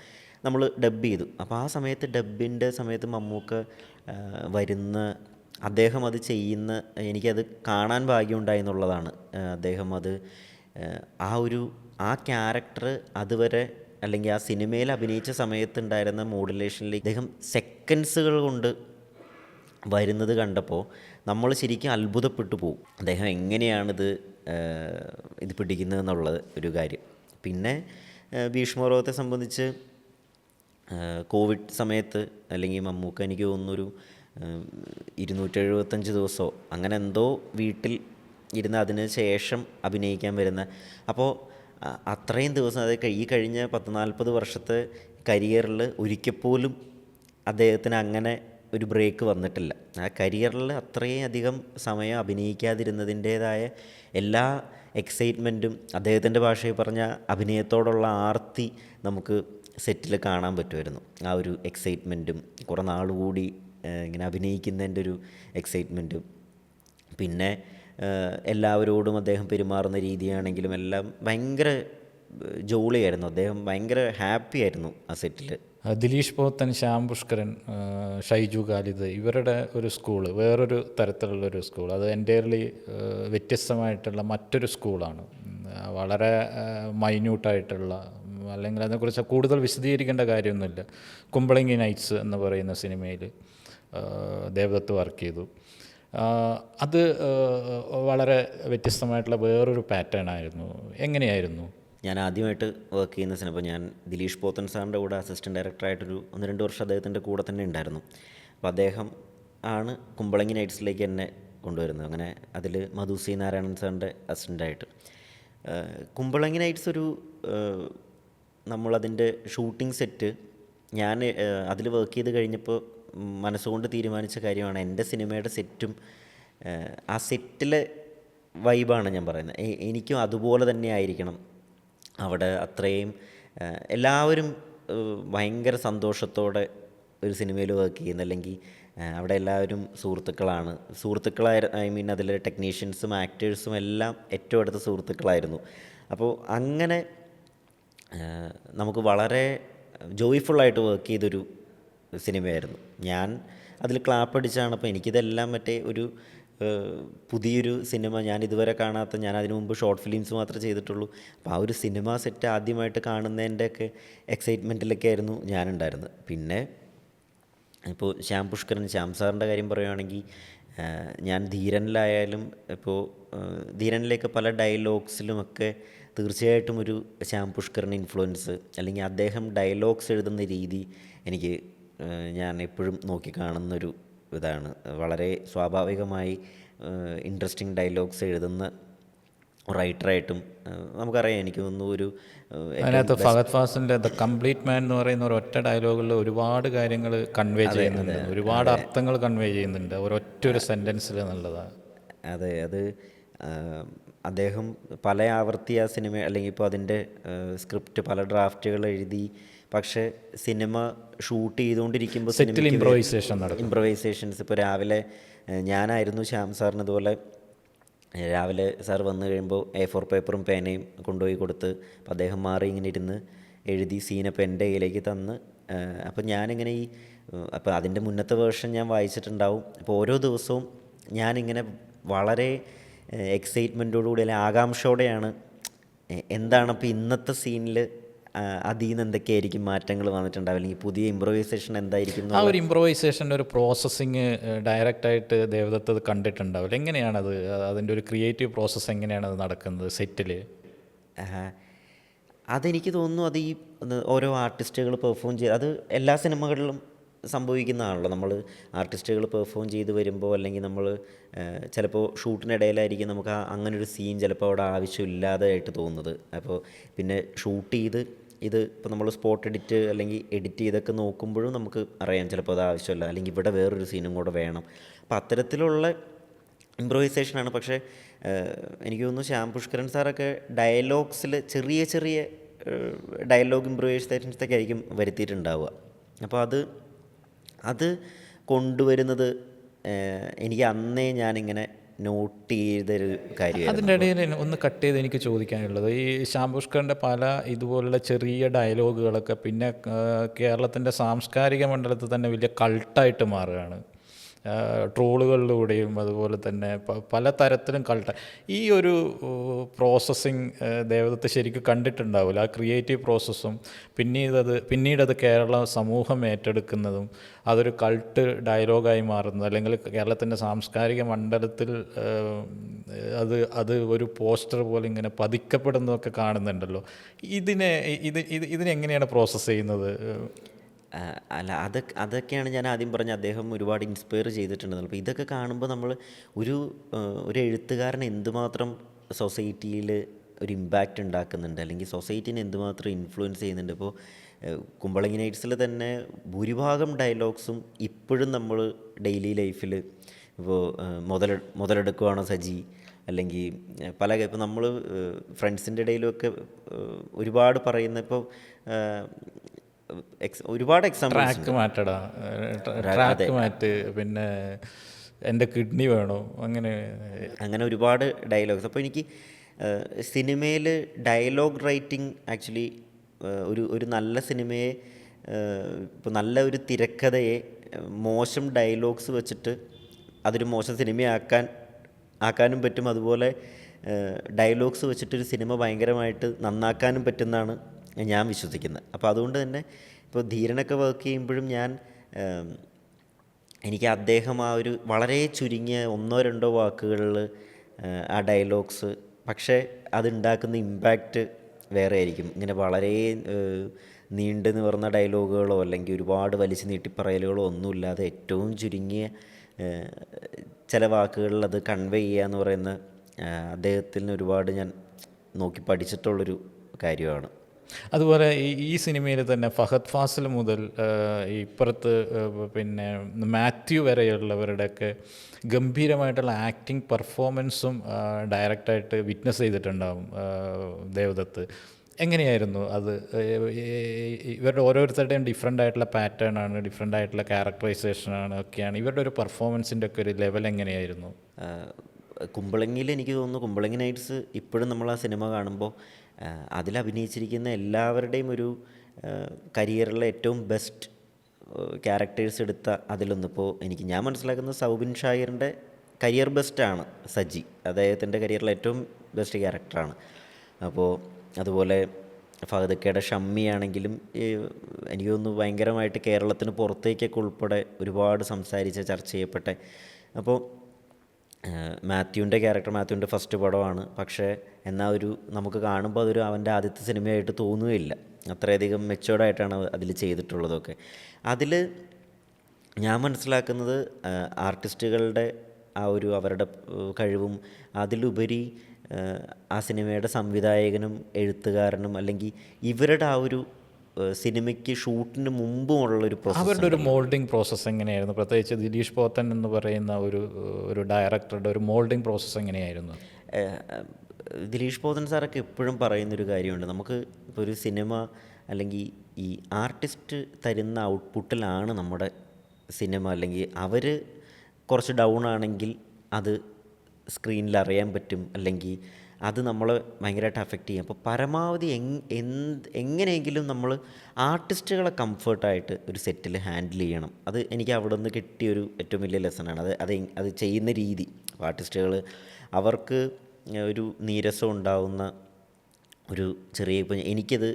നമ്മൾ ഡബ് ചെയ്തു. അപ്പോൾ ആ സമയത്ത് ഡബിൻ്റെ സമയത്ത് മമ്മൂക്ക അദ്ദേഹം അത് ചെയ്യുന്ന എനിക്കത് കാണാൻ ഭാഗ്യമുണ്ടായി എന്നുള്ളതാണ്. അദ്ദേഹം അത് ആ ക്യാരക്ടർ അതുവരെ അല്ലെങ്കിൽ ആ സിനിമയിൽ അഭിനയിച്ച സമയത്തുണ്ടായിരുന്ന മോഡുലേഷനിലേക്ക് അദ്ദേഹം സെക്കൻഡ്സുകൾ കൊണ്ട് വരുന്നത് കണ്ടപ്പോൾ നമ്മൾ ശരിക്കും അത്ഭുതപ്പെട്ടു പോകും. അദ്ദേഹം എങ്ങനെയാണിത് പിടിക്കുന്നതെന്നുള്ളത് ഒരു കാര്യം. പിന്നെ ഭീഷ്മപർവത്തെ സംബന്ധിച്ച് കോവിഡ് സമയത്ത് അല്ലെങ്കിൽ മമ്മൂക്ക എനിക്ക് തോന്നുന്നൊരു 275 ദിവസമോ അങ്ങനെ എന്തോ വീട്ടിൽ ഇരുന്ന് അതിന് ശേഷം അഭിനയിക്കാൻ വരുന്ന. അപ്പോൾ അത്രയും ദിവസം അതായത് ഈ കഴിഞ്ഞ 10-40 വർഷത്തെ കരിയറിൽ ഒരിക്കൽ പോലും അദ്ദേഹത്തിന് അങ്ങനെ ഒരു ബ്രേക്ക് വന്നിട്ടില്ല. ആ കരിയറിൽ അത്രയും അധികം സമയം അഭിനയിക്കാതിരുന്നതിൻ്റേതായ എല്ലാ എക്സൈറ്റ്മെൻറ്റും അദ്ദേഹത്തിൻ്റെ ഭാഷയിൽ പറഞ്ഞ അഭിനയത്തോടുള്ള ആർത്തി നമുക്ക് സെറ്റിൽ കാണാൻ പറ്റുമായിരുന്നു. ആ ഒരു എക്സൈറ്റ്മെൻറ്റും കുറേ നാളുകൂടി ഇങ്ങനെ അഭിനയിക്കുന്നതിൻ്റെ ഒരു എക്സൈറ്റ്മെൻറ്റും പിന്നെ എല്ലാവരോടും അദ്ദേഹം പെരുമാറുന്ന രീതിയാണെങ്കിലും എല്ലാം ഭയങ്കര ജോളിയായിരുന്നു. അദ്ദേഹം ഭയങ്കര ഹാപ്പി ആയിരുന്നു ആ സെറ്റിൽ. ദിലീഷ് പോത്തൻ, ശ്യാം പുഷ്കരൻ, ഷൈജു ഖാലിദ് ഇവരുടെ ഒരു സ്കൂള് വേറൊരു തരത്തിലുള്ളൊരു സ്കൂൾ, അത് എൻ്റയർലി വ്യത്യസ്തമായിട്ടുള്ള മറ്റൊരു സ്കൂളാണ്. വളരെ മൈന്യൂട്ടായിട്ടുള്ള അല്ലെങ്കിൽ അതിനെക്കുറിച്ച് കൂടുതൽ വിശദീകരിക്കേണ്ട കാര്യമൊന്നുമില്ല. കുമ്പളങ്ങി നൈറ്റ്സ് എന്ന് പറയുന്ന സിനിമയിൽ ദേവദത്ത് വർക്ക് ചെയ്തു. അത് വളരെ വ്യത്യസ്തമായിട്ടുള്ള വേറൊരു പാറ്റേൺ ആയിരുന്നു. എങ്ങനെയായിരുന്നു? ഞാൻ ആദ്യമായിട്ട് വർക്ക് ചെയ്യുന്ന സിനിമ ഞാൻ ദിലീഷ് പോത്തൻ സാറിൻ്റെ കൂടെ അസിസ്റ്റൻറ്റ് ഡയറക്ടറായിട്ടൊരു 1-2 വർഷം അദ്ദേഹത്തിൻ്റെ കൂടെ തന്നെ ഉണ്ടായിരുന്നു. അപ്പോൾ അദ്ദേഹം ആണ് കുമ്പളങ്ങി നൈറ്റ്സിലേക്ക് എന്നെ കൊണ്ടുവരുന്നത്. അങ്ങനെ അതിൽ മധു സി നാരായണൻ സാറിൻ്റെ അസിസ്റ്റൻ്റായിട്ട്. കുമ്പളങ്ങി നൈറ്റ്സ് നമ്മളതിൻ്റെ ഷൂട്ടിംഗ് സെറ്റ് ഞാൻ അതിൽ വർക്ക് ചെയ്ത് കഴിഞ്ഞപ്പോൾ മനസ്സുകൊണ്ട് തീരുമാനിച്ച കാര്യമാണ് എൻ്റെ സിനിമയുടെ സെറ്റും ആ സെറ്റിലെ വൈബാണ് ഞാൻ പറയുന്നത്. എനിക്കും അതുപോലെ തന്നെ ആയിരിക്കണം അവിടെ. അത്രയും എല്ലാവരും ഭയങ്കര സന്തോഷത്തോടെ ഒരു സിനിമയിൽ വർക്ക് ചെയ്യുന്ന, അല്ലെങ്കിൽ അവിടെ എല്ലാവരും ഐ മീൻ അതിലെ ടെക്നീഷ്യൻസും ആക്ടേഴ്സും എല്ലാം ഏറ്റവും അടുത്ത സുഹൃത്തുക്കളായിരുന്നു. അപ്പോൾ അങ്ങനെ നമുക്ക് വളരെ ജോയ്ഫുള്ളായിട്ട് വർക്ക് ചെയ്തൊരു സിനിമയായിരുന്നു. ഞാൻ അതിൽ ക്ലാപ്പടിച്ചാണ്. അപ്പോൾ എനിക്കിതെല്ലാം മറ്റേ ഒരു പുതിയൊരു സിനിമ, ഞാൻ ഇതുവരെ കാണാത്ത, ഞാൻ അതിനു മുമ്പ് ഷോർട്ട് ഫിലിംസ് മാത്രമേ ചെയ്തിട്ടുള്ളൂ. അപ്പോൾ ആ ഒരു സിനിമ സെറ്റ് ആദ്യമായിട്ട് കാണുന്നതിൻ്റെയൊക്കെ എക്സൈറ്റ്മെൻറ്റിലൊക്കെ ആയിരുന്നു ഞാനുണ്ടായിരുന്നത്. പിന്നെ ഇപ്പോൾ ശ്യാം സാറിൻ്റെ കാര്യം പറയുകയാണെങ്കിൽ, ഞാൻ ധീരനിലായാലും ഇപ്പോൾ ധീരനിലേക്ക് പല ഡയലോഗ്സിലുമൊക്കെ തീർച്ചയായിട്ടും ഒരു ശ്യാം പുഷ്കറിന് ഇൻഫ്ലുവൻസ്, അല്ലെങ്കിൽ അദ്ദേഹം ഡയലോഗ്സ് എഴുതുന്ന രീതി എനിക്ക് ഞാൻ എപ്പോഴും നോക്കിക്കാണുന്നൊരു ഇതാണ്. വളരെ സ്വാഭാവികമായി ഇൻട്രസ്റ്റിംഗ് ഡയലോഗ്സ് എഴുതുന്ന റൈറ്ററായിട്ടും നമുക്കറിയാം. എനിക്ക് തോന്നുന്നു ഒരു അതിനകത്ത് ഫഹദ് ഫാസിലിൻ്റെ ദ കംപ്ലീറ്റ് മാൻ എന്ന് പറയുന്ന ഒരൊറ്റ ഡയലോഗിൽ ഒരുപാട് കാര്യങ്ങൾ കൺവേ ചെയ്യുന്നുണ്ട്, ഒരുപാട് അർത്ഥങ്ങൾ കൺവേ ചെയ്യുന്നുണ്ട് ഒരൊറ്റ ഒരു സെൻറ്റൻസിൽ എന്നുള്ളതാണ്. അതെ, അത് അദ്ദേഹം പല ആവർത്തി ആ സിനിമ, അല്ലെങ്കിൽ ഇപ്പോൾ അതിൻ്റെ സ്ക്രിപ്റ്റ് പല ഡ്രാഫ്റ്റുകൾ എഴുതി, പക്ഷേ സിനിമ ഷൂട്ട് ചെയ്തുകൊണ്ടിരിക്കുമ്പോൾ ഇംപ്രവൈസേഷൻസ്. ഇപ്പോൾ രാവിലെ ഞാനായിരുന്നു ശ്യാം സാറിന് ഇതുപോലെ രാവിലെ സാർ വന്നു കഴിയുമ്പോൾ A4 പേപ്പറും പേനയും കൊണ്ടുപോയി കൊടുത്ത്, അപ്പോൾ അദ്ദേഹം മാറി ഇങ്ങനെ ഇരുന്ന് എഴുതി സീനപ്പോൾ എൻ്റെ കയ്യിലേക്ക് തന്ന്, അപ്പോൾ ഞാനിങ്ങനെ അപ്പോൾ അതിൻ്റെ മുന്നത്തെ വേർഷൻ ഞാൻ വായിച്ചിട്ടുണ്ടാവും. അപ്പോൾ ഓരോ ദിവസവും ഞാനിങ്ങനെ വളരെ എക്സൈറ്റ്മെൻറ്റോടുകൂടി അല്ലെങ്കിൽ ആകാംക്ഷയോടെയാണ് എന്താണ് അപ്പോൾ ഇന്നത്തെ സീനിൽ അതിൽ നിന്ന് എന്തൊക്കെയായിരിക്കും മാറ്റങ്ങൾ വന്നിട്ടുണ്ടാവും, അല്ലെങ്കിൽ പുതിയ ഇമ്പ്രവൈസേഷൻ എന്തായിരിക്കും. ആ ഒരു ഇമ്പ്രവൈസേഷൻ്റെ ഒരു പ്രോസസ്സിങ് ഡയറക്റ്റായിട്ട് ദേവദത്ത് കണ്ടിട്ടുണ്ടാവില്ല. എങ്ങനെയാണത്, അതിൻ്റെ ഒരു ക്രിയേറ്റീവ് പ്രോസസ്സ് എങ്ങനെയാണത് നടക്കുന്നത് സെറ്റിൽ? അതെനിക്ക് തോന്നുന്നു അത് ഓരോ ആർട്ടിസ്റ്റുകൾ പെർഫോം ചെയ്ത്, അത് എല്ലാ സിനിമകളിലും സംഭവിക്കുന്നതാണല്ലോ. നമ്മൾ ആർട്ടിസ്റ്റുകൾ പെർഫോം ചെയ്ത് വരുമ്പോൾ, അല്ലെങ്കിൽ നമ്മൾ ചിലപ്പോൾ ഷൂട്ടിനിടയിലായിരിക്കും നമുക്ക് അങ്ങനൊരു സീൻ ചിലപ്പോൾ അവിടെ ആവശ്യമില്ലാതെ ആയിട്ട് തോന്നുന്നത്. അപ്പോൾ പിന്നെ ഷൂട്ട് ചെയ്ത് ഇപ്പോൾ നമ്മൾ സ്പോട്ട് എഡിറ്റ് അല്ലെങ്കിൽ എഡിറ്റ് ചെയ്തൊക്കെ നോക്കുമ്പോഴും നമുക്ക് അറിയാം ചിലപ്പോൾ അത് ആവശ്യമില്ല, അല്ലെങ്കിൽ ഇവിടെ വേറൊരു സീനും കൂടെ വേണം. അപ്പോൾ അത്തരത്തിലുള്ള ഇമ്പ്രവൈസേഷനാണ്. പക്ഷേ എനിക്ക് തോന്നുന്നു ശ്യാം പുഷ്കരൻ സാറൊക്കെ ഡയലോഗ്സിൽ ചെറിയ ചെറിയ ഡയലോഗ് ഇമ്പ്രവൈസേഷൻസൊക്കെ ആയിരിക്കും വരുത്തിയിട്ടുണ്ടാവുക. അപ്പോൾ അത് കൊണ്ടുവരുന്നത് എനിക്ക് അന്നേ ഞാനിങ്ങനെ നോട്ട് ചെയ്തൊരു കാര്യമാണ്. അതിൻ്റെ ഇടയിൽ ഒന്ന് കട്ട് ചെയ്ത് എനിക്ക് ചോദിക്കാനുള്ളത്, ഈ ശ്യാം പുഷ്കറിൻ്റെ പല ഇതുപോലുള്ള ചെറിയ ഡയലോഗുകളൊക്കെ പിന്നെ കേരളത്തിൻ്റെ സാംസ്കാരിക മണ്ഡലത്തിൽ തന്നെ വലിയ കൾട്ടായിട്ട് മാറുകയാണ്. ട്രോളുകളിലൂടെയും അതുപോലെ തന്നെ പല തരത്തിലും ഈ ഒരു പ്രോസസ്സിങ് ദേവദത്ത് ശരിക്കും കണ്ടിട്ടുണ്ടാവില്ല. ആ ക്രിയേറ്റീവ് പ്രോസസ്സും പിന്നീടത് കേരള സമൂഹം ഏറ്റെടുക്കുന്നതും അതൊരു കൾട്ട് ഡയലോഗായി മാറുന്നത്, അല്ലെങ്കിൽ കേരളത്തിൻ്റെ സാംസ്കാരിക മണ്ഡലത്തിൽ അത് ഒരു പോസ്റ്റർ പോലെ ഇങ്ങനെ പതിക്കപ്പെടുന്നതൊക്കെ കാണുന്നുണ്ടല്ലോ. ഇതിനെങ്ങനെയാണ് പ്രോസസ്സ് ചെയ്യുന്നത്? അല്ല, അതൊക്കെയാണ് ഞാൻ ആദ്യം പറഞ്ഞ അദ്ദേഹം ഒരുപാട് ഇൻസ്പയർ ചെയ്തിട്ടുണ്ടെന്ന്. അപ്പോൾ ഇതൊക്കെ കാണുമ്പോൾ നമ്മൾ ഒരു എഴുത്തുകാരൻ എന്തുമാത്രം സൊസൈറ്റിയിൽ ഒരു ഇമ്പാക്റ്റ് ഉണ്ടാക്കുന്നുണ്ട്, അല്ലെങ്കിൽ സൊസൈറ്റിനെ എന്തുമാത്രം ഇൻഫ്ലുവൻസ് ചെയ്യുന്നുണ്ട്. ഇപ്പോൾ കുമ്പളങ്ങി നൈറ്റ്സിൽ തന്നെ ഭൂരിഭാഗം ഡയലോഗ്സും ഇപ്പോഴും നമ്മൾ ഡെയിലി ലൈഫിൽ ഇപ്പോൾ മുതലെടുക്കുവാണോ സജി, അല്ലെങ്കിൽ ഇപ്പോൾ നമ്മൾ ഫ്രണ്ട്സിൻ്റെ ഇടയിലുമൊക്കെ ഒരുപാട് പറയുന്ന, ഇപ്പോൾ ഒരുപാട് എക്സാമ്പിൾസ്, ട്രാക്ക് മാറ്റ്, പിന്നെ എൻ്റെ കിഡ്നി വേണോ, അങ്ങനെ ഒരുപാട് ഡയലോഗ്സ്. അപ്പോൾ എനിക്ക് സിനിമയിൽ ഡയലോഗ് റൈറ്റിംഗ് ആക്ച്വലി ഒരു നല്ല സിനിമയെ, ഇപ്പോൾ നല്ല ഒരു തിരക്കഥയെ മോശം ഡയലോഗ്സ് വെച്ചിട്ട് അതൊരു മോശം ആക്കാനും പറ്റും. അതുപോലെ ഡയലോഗ്സ് വെച്ചിട്ടൊരു സിനിമ ഭയങ്കരമായിട്ട് നന്നാക്കാനും പറ്റുന്നതാണ് ഞാൻ വിശ്വസിക്കുന്നത്. അപ്പോൾ അതുകൊണ്ട് തന്നെ ഇപ്പോൾ ധീരനൊക്കെ വർക്ക് ചെയ്യുമ്പോഴും എനിക്ക് അദ്ദേഹം ആ ഒരു വളരെ ചുരുങ്ങിയ 1-2 വാക്കുകളിൽ ആ ഡയലോഗ്സ്, പക്ഷേ അതുണ്ടാക്കുന്ന ഇമ്പാക്റ്റ് വേറെ ആയിരിക്കും. ഇങ്ങനെ വളരെ നീണ്ടു നിവർന്ന ഡയലോഗുകളോ അല്ലെങ്കിൽ ഒരുപാട് വലിച്ചു നീട്ടിപ്പറയലുകളോ ഒന്നുമില്ലാതെ ഏറ്റവും ചുരുങ്ങിയ ചില വാക്കുകളിൽ അത് കൺവേ ചെയ്യുക എന്ന് പറയുന്ന അദ്ദേഹത്തിന് ഒരുപാട് ഞാൻ നോക്കി പഠിച്ചിട്ടുള്ളൊരു കാര്യമാണ്. അതുപോലെ ഈ സിനിമയിൽ തന്നെ ഫഹദ് ഫാസിൽ മുതൽ ഇപ്പുറത്ത് പിന്നെ മാത്യു വരെയുള്ളവരുടെയൊക്കെ ഗംഭീരമായിട്ടുള്ള ആക്ടിങ് പെർഫോമൻസും ഡയറക്റ്റായിട്ട് വിറ്റ്നസ് ചെയ്തിട്ടുണ്ടാവും ദേവദത്ത്. എങ്ങനെയായിരുന്നു അത്? ഇവരുടെ ഓരോരുത്തരുടെയും ഡിഫറെൻ്റ് ആയിട്ടുള്ള പാറ്റേൺ ആണ്, ഡിഫറെൻ്റ് ആയിട്ടുള്ള ക്യാരക്ടറൈസേഷനാണ് ഒക്കെയാണ്. ഇവരുടെ ഒരു പെർഫോമൻസിൻ്റെ ഒക്കെ ഒരു ലെവൽ എങ്ങനെയായിരുന്നു? കുമ്പളങ്ങിയിൽ എനിക്ക് തോന്നുന്നു കുമ്പളങ്ങി നൈറ്റ്സ് ഇപ്പോഴും നമ്മൾ ആ സിനിമ കാണുമ്പോൾ അതിലഭിനയിച്ചിരിക്കുന്ന എല്ലാവരുടെയും ഒരു കരിയറിലെ ഏറ്റവും ബെസ്റ്റ് ക്യാരക്ടേഴ്സ് എടുത്ത അതിലൊന്നിപ്പോൾ ഞാൻ മനസ്സിലാക്കുന്നത് സൗബിൻ ഷാഹിറിൻ്റെ കരിയർ ബെസ്റ്റാണ് സജി. അദ്ദേഹത്തിൻ്റെ കരിയറിലെ ഏറ്റവും ബെസ്റ്റ് ക്യാരക്ടറാണ്. അപ്പോൾ അതുപോലെ ഫഹദ്ക്കയുടെ ഷമ്മി ആണെങ്കിലും എനിക്ക് തോന്നുന്നു ഭയങ്കരമായിട്ട് കേരളത്തിന് പുറത്തേക്കൊക്കെ ഉൾപ്പെടെ ഒരുപാട് സംസാരിച്ച ചർച്ച ചെയ്യപ്പെട്ട. അപ്പോൾ മാത്യുവിൻ്റെ ക്യാരക്ടർ മാത്യുവിൻ്റെ ഫസ്റ്റ് പടമാണ്. പക്ഷേ എന്നാൽ നമുക്ക് കാണുമ്പോൾ അതൊരു അവൻ്റെ ആദ്യത്തെ സിനിമയായിട്ട് തോന്നുകയില്ല. അത്രയധികം മെച്ചുവേർഡായിട്ടാണ് അതിൽ ചെയ്തിട്ടുള്ളതൊക്കെ. അതിൽ ഞാൻ മനസ്സിലാക്കുന്നത് ആർട്ടിസ്റ്റുകളുടെ അവരുടെ കഴിവും അതിലുപരി ആ സിനിമയുടെ സംവിധായകനും എഴുത്തുകാരനും അല്ലെങ്കിൽ ഇവരുടെ സിനിമയ്ക്ക് ഷൂട്ടിന് മുമ്പുമുള്ളൊരു പ്രോസസ്സ്, അവരുടെ ഒരു മോൾഡിങ് പ്രോസസ്സ് എങ്ങനെയായിരുന്നു? പ്രത്യേകിച്ച് ദിലീഷ് പോത്തൻ എന്ന് പറയുന്ന ഒരു ഡയറക്ടറുടെ ഒരു മോൾഡിങ് പ്രോസസ്സ് എങ്ങനെയായിരുന്നു? ദിലീഷ് പോത്തൻ സാറൊക്കെ എപ്പോഴും പറയുന്നൊരു കാര്യമുണ്ട്, നമുക്ക് ഇപ്പോൾ ഒരു സിനിമ അല്ലെങ്കിൽ ഈ ആർട്ടിസ്റ്റ് തരുന്ന ഔട്ട്പുട്ടിലാണ് നമ്മുടെ സിനിമ. അല്ലെങ്കിൽ അവർ കുറച്ച് ഡൗൺ ആണെങ്കിൽ അത് സ്ക്രീനിൽ അറിയാൻ പറ്റും, അല്ലെങ്കിൽ അത് നമ്മളെ ഭയങ്കരമായിട്ട് അഫക്റ്റ് ചെയ്യും. അപ്പോൾ പരമാവധി എങ്ങനെയെങ്കിലും നമ്മൾ ആർട്ടിസ്റ്റുകളെ കംഫർട്ടായിട്ട് ഒരു സെറ്റിൽ ഹാൻഡിൽ ചെയ്യണം. അത് എനിക്ക് അവിടെ നിന്ന് കിട്ടിയൊരു ഏറ്റവും വലിയ ലെസണാണ്. അത് ചെയ്യുന്ന രീതി. ആർട്ടിസ്റ്റുകൾ അവർക്ക് ഒരു നീരസം ഉണ്ടാവുന്ന ഒരു ചെറിയ, ഇപ്പം എനിക്കത്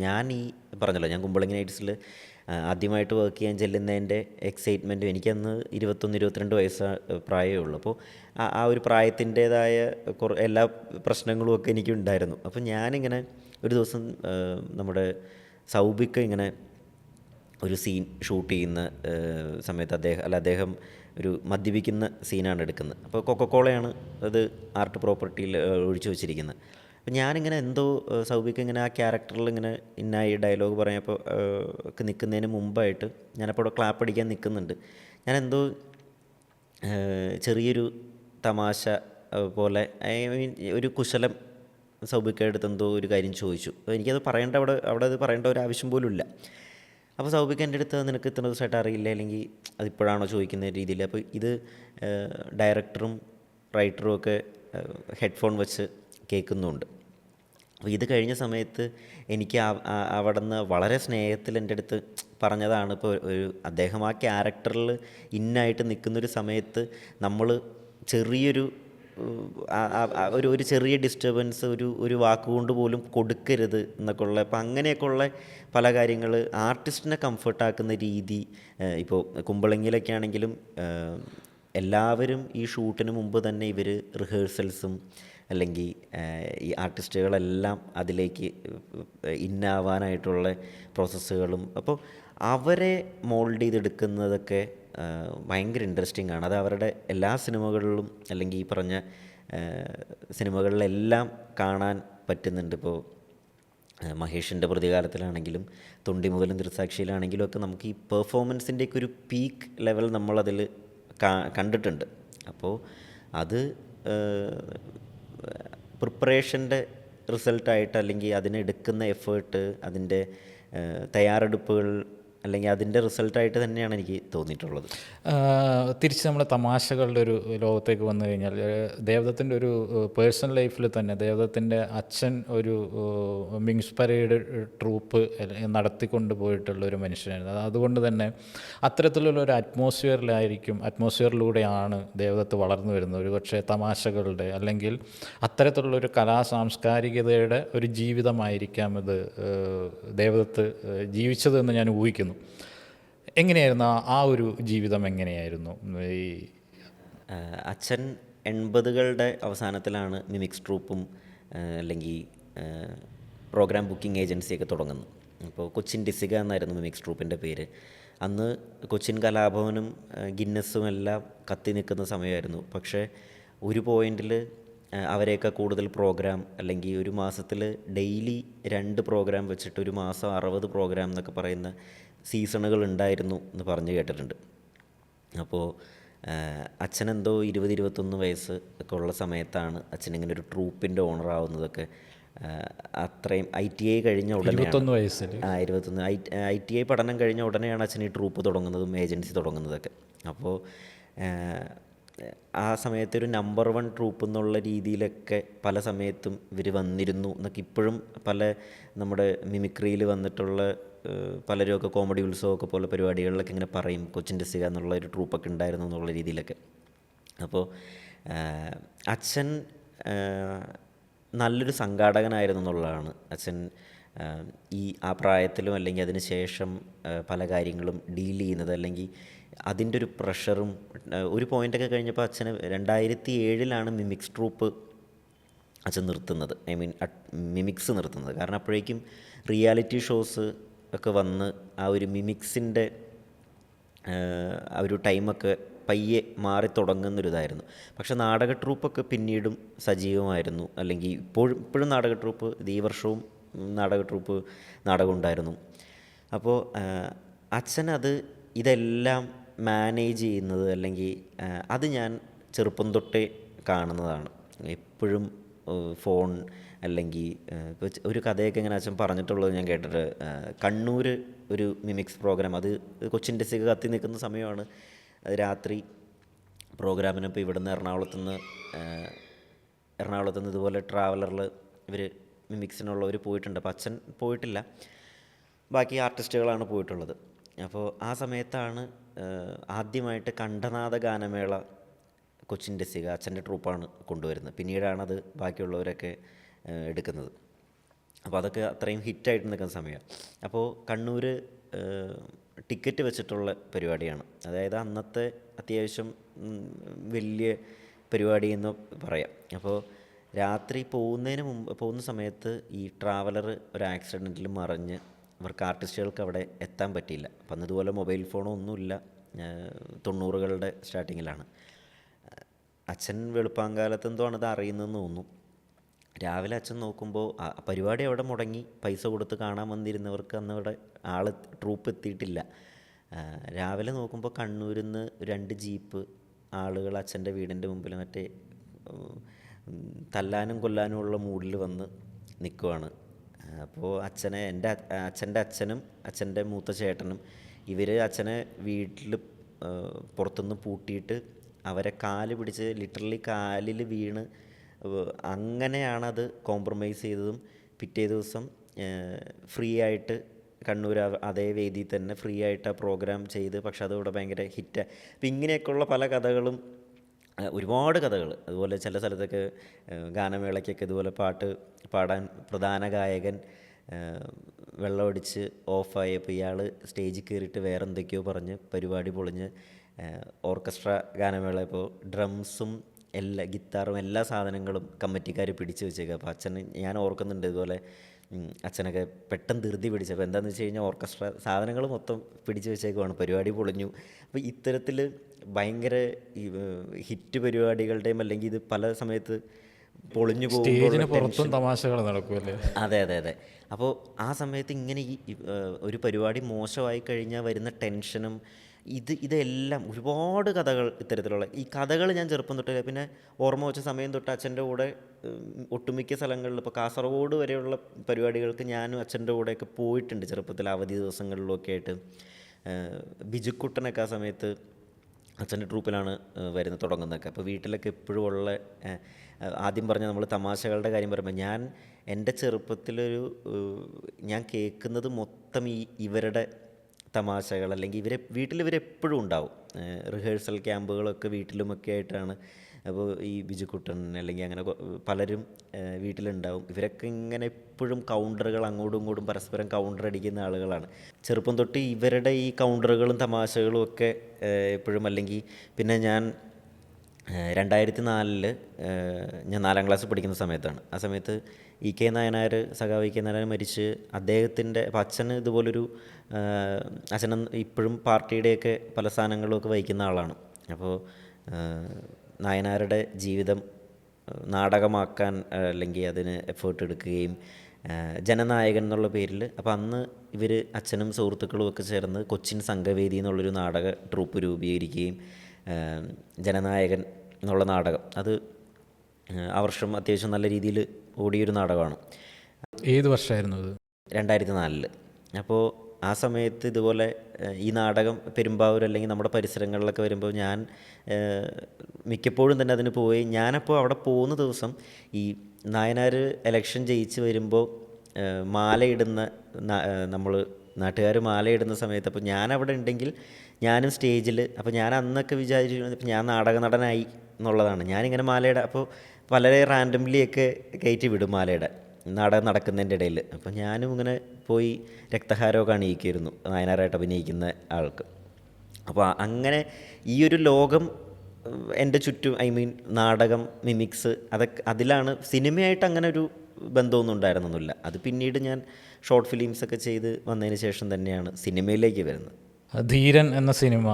ഞാൻ പറഞ്ഞല്ലോ, ഞാൻ കുമ്പളങ്ങി നൈറ്റ്സിൽ ആദ്യമായിട്ട് വർക്ക് ചെയ്യാൻ ചെല്ലുന്നതിൻ്റെ എക്സൈറ്റ്മെൻറ്റും, എനിക്കന്ന് 21-22 വയസ്സ് പ്രായമേ ഉള്ളൂ. അപ്പോൾ ആ ഒരു പ്രായത്തിൻ്റേതായ എല്ലാ പ്രശ്നങ്ങളും ഒക്കെ എനിക്കുണ്ടായിരുന്നു. അപ്പോൾ ഞാനിങ്ങനെ ഒരു ദിവസം നമ്മുടെ സൗബിക്ക് ഇങ്ങനെ ഒരു സീൻ ഷൂട്ട് ചെയ്യുന്ന സമയത്ത് അദ്ദേഹം ഒരു മദ്യപിക്കുന്ന സീനാണ് എടുക്കുന്നത്. അപ്പോൾ കൊക്കക്കോളയാണ് അത് ആർട്ട് പ്രോപ്പർട്ടിയിൽ ഒഴിച്ചു വെച്ചിരിക്കുന്നത്. അപ്പം ഞാനിങ്ങനെ സൗബിക്ക് ഇങ്ങനെ ആ ക്യാരക്ടറിൽ ഇങ്ങനെ ഇന്നായി ഡയലോഗ് പറഞ്ഞപ്പോൾ ഒക്കെ നിൽക്കുന്നതിന് മുമ്പായിട്ട് ഞാനപ്പോൾ അവിടെ ക്ലാപ്പ് അടിക്കാൻ നിൽക്കുന്നുണ്ട്. ഞാനെന്തോ ചെറിയൊരു തമാശ പോലെ ഒരു കുശലം സൗബിക്കയുടെ അടുത്ത് എന്തോ ഒരു കാര്യം ചോദിച്ചു. അപ്പോൾ എനിക്കത് അവിടെ അത് പറയേണ്ട ഒരു ആവശ്യം പോലും ഇല്ല. അപ്പോൾ സൗബിക്ക് എൻ്റെ അടുത്ത് നിനക്ക് ഇത്ര ദിവസമായിട്ട് അറിയില്ല, അല്ലെങ്കിൽ അതിപ്പോഴാണോ ചോദിക്കുന്ന രീതിയിൽ. അപ്പോൾ ഇത് ഡയറക്ടറും റൈറ്ററും ഒക്കെ ഹെഡ്ഫോൺ വെച്ച് കേൾക്കുന്നുണ്ട്. അപ്പോൾ ഇത് കഴിഞ്ഞ സമയത്ത് എനിക്ക് അവിടെ നിന്ന് വളരെ സ്നേഹത്തിൽ എൻ്റെ അടുത്ത് പറഞ്ഞതാണ്, ഇപ്പോൾ അദ്ദേഹം ആ ക്യാരക്ടറിൽ ഇന്നായിട്ട് നിൽക്കുന്നൊരു സമയത്ത് നമ്മൾ ചെറിയൊരു ഒരു ചെറിയ ഡിസ്റ്റർബൻസ് ഒരു വാക്കുകൊണ്ട് പോലും കൊടുക്കരുത് എന്നൊക്കെ ഉള്ള. അപ്പോൾ അങ്ങനെയൊക്കെയുള്ള പല കാര്യങ്ങൾ ആർട്ടിസ്റ്റിനെ കംഫർട്ടാക്കുന്ന രീതി. ഇപ്പോൾ കുമ്പളങ്ങിയിലൊക്കെ ആണെങ്കിലും എല്ലാവരും ഈ ഷൂട്ടിന് മുമ്പ് തന്നെ ഇവർ റിഹേഴ്സൽസും അല്ലെങ്കിൽ ഈ ആർട്ടിസ്റ്റുകളെല്ലാം അതിലേക്ക് ഇന്നാവാനായിട്ടുള്ള പ്രോസസ്സുകളും, അപ്പോൾ അവരെ മോൾഡ് ചെയ്തെടുക്കുന്നതൊക്കെ ഭയങ്കര ഇൻട്രസ്റ്റിംഗ് ആണ്. അത് അവരുടെ എല്ലാ സിനിമകളിലും അല്ലെങ്കിൽ ഈ പറഞ്ഞ സിനിമകളിലെല്ലാം കാണാൻ പറ്റുന്നുണ്ട്. ഇപ്പോൾ മഹേഷിൻ്റെ പ്രതികാരത്തിലാണെങ്കിലും തൊണ്ടി മുതലും ദൃക്സാക്ഷിയിലാണെങ്കിലും ഒക്കെ നമുക്ക് ഈ പെർഫോമൻസിൻ്റെയൊക്കെ ഒരു പീക്ക് ലെവൽ നമ്മളതിൽ കണ്ടിട്ടുണ്ട്. അപ്പോൾ അത് പ്രിപ്പറേഷൻ്റെ റിസൾട്ടായിട്ട് അല്ലെങ്കിൽ അതിനെടുക്കുന്ന എഫേർട്ട്, അതിൻ്റെ തയ്യാറെടുപ്പുകൾ അല്ലെങ്കിൽ അതിൻ്റെ റിസൾട്ടായിട്ട് തന്നെയാണ് എനിക്ക് തോന്നിയിട്ടുള്ളത്. തിരിച്ച് നമ്മൾ തമാശകളുടെ ഒരു ലോകത്തേക്ക് വന്നു കഴിഞ്ഞാൽ ദേവദത്തിൻ്റെ ഒരു പേഴ്സണൽ ലൈഫിൽ തന്നെ ദേവദത്തിൻ്റെ അച്ഛൻ ഒരു മിങ്സ് പരേഡ് ട്രൂപ്പ് നടത്തിക്കൊണ്ട് പോയിട്ടുള്ള ഒരു മനുഷ്യനായിരുന്നു. അതുകൊണ്ട് തന്നെ അത്തരത്തിലുള്ള ഒരു അറ്റ്മോസ്ഫിയറിലൂടെയാണ് ദേവദത്ത് വളർന്നു വരുന്നത്. ഒരു പക്ഷേ തമാശകളുടെ അല്ലെങ്കിൽ അത്തരത്തിലുള്ളൊരു സാംസ്കാരികതയുടെ ഒരു ജീവിതമായിരിക്കാം ഇത് ദേവദത്ത് ജീവിച്ചതെന്ന് ഞാൻ ഊഹിക്കുന്നു. എങ്ങനെയായിരുന്നു ആ ഒരു ജീവിതം? എങ്ങനെയായിരുന്നു ഈ അച്ഛൻ 80കളുടെ അവസാനത്തിലാണ് മിമിക്സ് ട്രൂപ്പും അല്ലെങ്കിൽ പ്രോഗ്രാം ബുക്കിംഗ് ഏജൻസിയൊക്കെ തുടങ്ങുന്നത്. അപ്പോൾ കൊച്ചിൻ ഡിസിക എന്നായിരുന്നു മിമിക്സ് ട്രൂപ്പിൻ്റെ പേര്. അന്ന് കൊച്ചിൻ കലാഭവനും ഗിന്നസും എല്ലാം കത്തി നിൽക്കുന്ന സമയമായിരുന്നു. പക്ഷേ ഒരു പോയിന്റിൽ അവരെയൊക്കെ കൂടുതൽ പ്രോഗ്രാം, അല്ലെങ്കിൽ ഒരു മാസത്തിൽ ഡെയിലി 2 പ്രോഗ്രാം വെച്ചിട്ട് ഒരു മാസം 60 പ്രോഗ്രാം എന്നൊക്കെ പറയുന്ന സീസണുകൾ ഉണ്ടായിരുന്നു എന്ന് പറഞ്ഞു കേട്ടിട്ടുണ്ട്. അപ്പോൾ അച്ഛനെന്തോ 20-21 വയസ്സ് ഒക്കെ ഉള്ള സമയത്താണ് അച്ഛനിങ്ങനെ ഒരു ട്രൂപ്പിൻ്റെ ഓണറാവുന്നതൊക്കെ. അത്രയും ITI കഴിഞ്ഞ ഉടനെയാണ് 21 വയസ്സിൽ 21 ITI പഠനം കഴിഞ്ഞ ഉടനെയാണ് അച്ഛൻ ഈ ട്രൂപ്പ് തുടങ്ങുന്നതും ഏജൻസി തുടങ്ങുന്നതൊക്കെ. അപ്പോൾ ആ സമയത്ത് ഒരു നമ്പർ 1 ട്രൂപ്പ് എന്നുള്ള രീതിയിലൊക്കെ പല സമയത്തും ഇവർ വന്നിരുന്നു എന്നൊക്കെ ഇപ്പോഴും പല നമ്മുടെ മിമിക്രിയിൽ വന്നിട്ടുള്ള പലരുമൊക്കെ കോമഡി ഉത്സവമൊക്കെ പോലെ പരിപാടികളിലൊക്കെ ഇങ്ങനെ പറയും കൊച്ചിൻ രസിക എന്നുള്ള ഒരു ട്രൂപ്പൊക്കെ ഉണ്ടായിരുന്നു എന്നുള്ള രീതിയിലൊക്കെ. അപ്പോൾ അച്ഛൻ നല്ലൊരു സംഘാടകനായിരുന്നു എന്നുള്ളതാണ്. അച്ഛൻ ആ പ്രായത്തിലും അല്ലെങ്കിൽ അതിന് ശേഷം പല കാര്യങ്ങളും ഡീൽ ചെയ്യുന്നത്, അല്ലെങ്കിൽ അതിൻ്റെ ഒരു പ്രഷറും ഒരു പോയിൻ്റൊക്കെ കഴിഞ്ഞപ്പോൾ അച്ഛന് 2007 മിമിക്സ് ട്രൂപ്പ് അച്ഛൻ നിർത്തുന്നത്. മിമിക്സ് നിർത്തുന്നത്. കാരണം അപ്പോഴേക്കും റിയാലിറ്റി ഷോസ് ഒക്കെ വന്ന് ആ ഒരു മിമിക്സിൻ്റെ ആ ഒരു ടൈമൊക്കെ പയ്യെ മാറി തുടങ്ങുന്നൊരിതായിരുന്നു. പക്ഷെ നാടക ട്രൂപ്പൊക്കെ പിന്നീടും സജീവമായിരുന്നു. അല്ലെങ്കിൽ ഇപ്പോഴും നാടക ട്രൂപ്പ്, ഇത് ഈ വർഷവും നാടകം ഉണ്ടായിരുന്നു. അപ്പോൾ അച്ഛനത് ഇതെല്ലാം മാനേജ് ചെയ്യുന്നത്, അല്ലെങ്കിൽ അത് ഞാൻ ചെറുപ്പം തൊട്ടേ കാണുന്നതാണ്. എപ്പോഴും ഫോൺ, അല്ലെങ്കിൽ ഇപ്പോൾ ഒരു കഥയൊക്കെ ഇങ്ങനെ അച്ഛൻ പറഞ്ഞിട്ടുള്ളത് ഞാൻ കേട്ടിട്ട്, കണ്ണൂർ ഒരു മിമിക്സ് പ്രോഗ്രാം, അത് കൊച്ചിൻ രസിക കത്തി നിൽക്കുന്ന സമയമാണ്. അത് രാത്രി പ്രോഗ്രാമിന് ഇപ്പോൾ ഇവിടുന്ന് എറണാകുളത്തുനിന്ന് ഇതുപോലെ ട്രാവലറിൽ ഇവർ മിമിക്സിനുള്ളവർ പോയിട്ടുണ്ട്. അപ്പോൾ അച്ഛൻ പോയിട്ടില്ല, ബാക്കി ആർട്ടിസ്റ്റുകളാണ് പോയിട്ടുള്ളത്. അപ്പോൾ ആ സമയത്താണ് ആദ്യമായിട്ട് കണ്ഠനാഥ ഗാനമേള കൊച്ചിൻ രസിക അച്ഛൻ്റെ ട്രൂപ്പാണ് കൊണ്ടുവരുന്നത്. പിന്നീടാണത് ബാക്കിയുള്ളവരൊക്കെ എടുക്കുന്നത്. അപ്പോൾ അതൊക്കെ അത്രയും ഹിറ്റായിട്ട് നിൽക്കുന്ന സമയമാണ്. അപ്പോൾ കണ്ണൂർ ടിക്കറ്റ് വെച്ചിട്ടുള്ള പരിപാടിയാണ്. അതായത് അന്നത്തെ അത്യാവശ്യം വലിയ പരിപാടി എന്ന് പറയാം. അപ്പോൾ രാത്രി പോകുന്ന സമയത്ത് ഈ ട്രാവലർ ഒരു ആക്സിഡൻറ്റിൽ മറിഞ്ഞ് ഇവർക്ക് ആർട്ടിസ്റ്റുകൾക്ക് അവിടെ എത്താൻ പറ്റിയില്ല. അപ്പം അന്നതുപോലെ മൊബൈൽ ഫോണോ ഒന്നുമില്ല, 90കളുടെ സ്റ്റാർട്ടിങ്ങിലാണ്. അച്ഛൻ വെളുപ്പാങ്കാലത്ത് എന്തോ ആണത് അറിയുന്നതെന്ന് തോന്നുന്നു. രാവിലെ അച്ഛൻ നോക്കുമ്പോൾ പരിപാടി അവിടെ മുടങ്ങി, പൈസ കൊടുത്ത് കാണാൻ വന്നിരുന്നവർക്ക് അന്ന് അവിടെ ട്രൂപ്പ് എത്തിയിട്ടില്ല. രാവിലെ നോക്കുമ്പോൾ കണ്ണൂരിൽ നിന്ന് 2 ജീപ്പ് ആളുകൾ അച്ഛൻ്റെ വീടിൻ്റെ മുമ്പിൽ മറ്റേ തല്ലാനും കൊല്ലാനും ഉള്ള മൂഡിൽ വന്ന് നിൽക്കുവാണ്. അപ്പോൾ അച്ഛൻ്റെ അച്ഛനും അച്ഛൻ്റെ മൂത്ത ചേട്ടനും ഇവർ അച്ഛനെ വീട്ടിൽ പുറത്തുനിന്ന് പൂട്ടിയിട്ട് അവരെ കാല് പിടിച്ച് ലിറ്ററലി കാലിൽ വീണ് അങ്ങനെയാണത് കോംപ്രമൈസ് ചെയ്തതും. പിറ്റേ ദിവസം ഫ്രീ ആയിട്ട് കണ്ണൂർ അതേ വേദിയിൽ തന്നെ ഫ്രീ ആയിട്ട് ആ പ്രോഗ്രാം ചെയ്ത്, പക്ഷെ അതിവിടെ ഭയങ്കര ഹിറ്റ്. അപ്പം ഇങ്ങനെയൊക്കെയുള്ള പല കഥകളും, ഒരുപാട് കഥകൾ. അതുപോലെ ചില സ്ഥലത്തൊക്കെ ഗാനമേളയ്ക്കൊക്കെ ഇതുപോലെ പാട്ട് പാടാൻ പ്രധാന ഗായകൻ വെള്ളമടിച്ച് ഓഫായപ്പോൾ ഇയാൾ സ്റ്റേജിൽ കയറിയിട്ട് വേറെ എന്തൊക്കെയോ പറഞ്ഞ് പരിപാടി പൊളിഞ്ഞ് ഓർക്കസ്ട്ര ഗാനമേള. ഇപ്പോൾ ഡ്രംസും ഗിത്താറും എല്ലാ സാധനങ്ങളും കമ്മിറ്റിക്കാർ പിടിച്ചു വെച്ചേക്കുക. അപ്പോൾ അച്ഛന് ഞാൻ ഓർക്കുന്നുണ്ട് ഇതുപോലെ അച്ഛനൊക്കെ പെട്ടെന്ന് ധൃതി പിടിച്ചപ്പോൾ എന്താണെന്ന് വെച്ച് കഴിഞ്ഞാൽ ഓർക്കസ്ട്ര സാധനങ്ങൾ മൊത്തം പിടിച്ചു വെച്ചേക്കുവാണ്, പരിപാടി പൊളിഞ്ഞു. അപ്പോൾ ഇത്തരത്തിൽ ഭയങ്കര ഹിറ്റ് പരിപാടികളുടെയും, അല്ലെങ്കിൽ ഇത് പല സമയത്ത് പൊളിഞ്ഞു പോകുമ്പോൾ തമാശകൾ നടക്കുമല്ലേ. അതെ. അപ്പോൾ ആ സമയത്ത് ഇങ്ങനെ ഒരു പരിപാടി മോശമായി കഴിഞ്ഞാൽ വരുന്ന ടെൻഷനും ഇതെല്ലാം ഒരുപാട് കഥകൾ, ഇത്തരത്തിലുള്ള ഈ കഥകൾ ഞാൻ ചെറുപ്പം തൊട്ട്, പിന്നെ ഓർമ്മ വെച്ച സമയം തൊട്ട് അച്ഛൻ്റെ കൂടെ ഒട്ടുമിക്ക സ്ഥലങ്ങളിൽ, ഇപ്പോൾ കാസർഗോഡ് വരെയുള്ള പരിപാടികൾക്ക് ഞാനും അച്ഛൻ്റെ കൂടെയൊക്കെ പോയിട്ടുണ്ട് ചെറുപ്പത്തിൽ, അവധി ദിവസങ്ങളിലൊക്കെ ആയിട്ട്. ബിജുക്കുട്ടനൊക്കെ ആ സമയത്ത് അച്ഛൻ്റെ ട്രൂപ്പിലാണ് തുടങ്ങുന്നതൊക്കെ. അപ്പോൾ വീട്ടിലൊക്കെ എപ്പോഴും ഉള്ള, ആദ്യം പറഞ്ഞ നമ്മൾ തമാശകളുടെ കാര്യം പറയുമ്പോൾ എൻ്റെ ചെറുപ്പത്തിലൊരു ഞാൻ കേൾക്കുന്നത് മൊത്തം ഇവരുടെ തമാശകൾ, അല്ലെങ്കിൽ വീട്ടിലിവരെപ്പോഴും ഉണ്ടാവും. റിഹേഴ്സൽ ക്യാമ്പുകളൊക്കെ വീട്ടിലുമൊക്കെ ആയിട്ടാണ്. അപ്പോൾ ഈ ബിജുക്കുട്ടൻ അല്ലെങ്കിൽ അങ്ങനെ പലരും വീട്ടിലുണ്ടാവും. ഇവരൊക്കെ ഇങ്ങനെ എപ്പോഴും കൗണ്ടറുകൾ അങ്ങോട്ടും ഇങ്ങോട്ടും പരസ്പരം കൗണ്ടർ അടിക്കുന്ന ആളുകളാണ്. ചെറുപ്പം തൊട്ട് ഇവരുടെ ഈ കൗണ്ടറുകളും തമാശകളും ഒക്കെ എപ്പോഴും. അല്ലെങ്കിൽ പിന്നെ ഞാൻ 2004 ഞാൻ 4ാം ക്ലാസ്സിൽ പഠിക്കുന്ന സമയത്താണ്. ആ സമയത്ത് EK നായനാർ, സഖാവ് EK നായനാർ മരിച്ച് അദ്ദേഹത്തിൻ്റെ, അപ്പം അച്ഛന് ഇതുപോലൊരു അച്ഛൻ ഇപ്പോഴും പാർട്ടിയുടെയൊക്കെ പല സ്ഥാനങ്ങളുമൊക്കെ വഹിക്കുന്ന ആളാണ്. അപ്പോൾ നായനാരുടെ ജീവിതം നാടകമാക്കാൻ അല്ലെങ്കിൽ അതിന് എഫേർട്ട് എടുക്കുകയും ജനനായകൻ എന്നുള്ള പേരിൽ അപ്പോൾ അന്ന് ഇവർ അച്ഛനും സുഹൃത്തുക്കളും ഒക്കെ ചേർന്ന് കൊച്ചിൻ സംഘവേദി എന്നുള്ളൊരു നാടക ട്രൂപ്പ് രൂപീകരിക്കുകയും ജനനായകൻ എന്നുള്ള നാടകം അത് ആ വർഷം അത്യാവശ്യം നല്ല രീതിയിൽ ഓടിയൊരു നാടകമാണ്. ഏത് വർഷമായിരുന്നു അത്? 2004. അപ്പോൾ ആ സമയത്ത് ഇതുപോലെ ഈ നാടകം പെരുമ്പാവൂർ അല്ലെങ്കിൽ നമ്മുടെ പരിസരങ്ങളിലൊക്കെ വരുമ്പോൾ ഞാൻ മിക്കപ്പോഴും തന്നെ അതിന് പോയി. ഞാനപ്പോൾ അവിടെ പോകുന്ന ദിവസം ഈ നായനാർ ഇലക്ഷൻ ജയിച്ച് വരുമ്പോൾ മാലയിടുന്ന നമ്മൾ നാട്ടുകാർ മാലയിടുന്ന സമയത്ത് അപ്പോൾ ഞാനവിടെ ഉണ്ടെങ്കിൽ ഞാനും സ്റ്റേജിൽ അപ്പോൾ ഞാൻ അന്നൊക്കെ വിചാരിച്ചു ഞാൻ നാടക നടനായി എന്നുള്ളതാണ്. ഞാനിങ്ങനെ മാലയുടെ അപ്പോൾ വളരെ റാൻഡംലിയൊക്കെ കയറ്റി വിടും മാലയുടെ നാടകം നടക്കുന്നതിൻ്റെ ഇടയിൽ. അപ്പോൾ ഞാനും ഇങ്ങനെ പോയി രക്തഹാരമൊക്കെ അണിയിക്കുമായിരുന്നു നായനാരായിട്ട് അഭിനയിക്കുന്ന ആൾക്ക്. അപ്പോൾ അങ്ങനെ ഈ ഒരു ലോകം എൻ്റെ ചുറ്റും നാടകം, മിമിക്സ് അതൊക്കെ അതിലാണ്. സിനിമയായിട്ട് അങ്ങനെ ഒരു ബന്ധമൊന്നും ഉണ്ടായിരുന്നൊന്നുമില്ല. അത് പിന്നീട് ഞാൻ ഷോർട്ട് ഫിലിംസൊക്കെ ചെയ്ത് വന്നതിന് ശേഷം തന്നെയാണ് സിനിമയിലേക്ക് വരുന്നത്. ധീരൻ എന്ന സിനിമ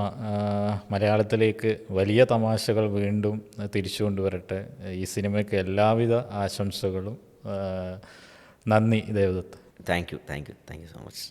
മലയാളത്തിലേക്ക് വലിയ തമാശകൾ വീണ്ടും തിരിച്ചു കൊണ്ടുവരട്ടെ. ഈ സിനിമയ്ക്ക് എല്ലാവിധ ആശംസകളും. നന്ദി Devadath. Thank you so much.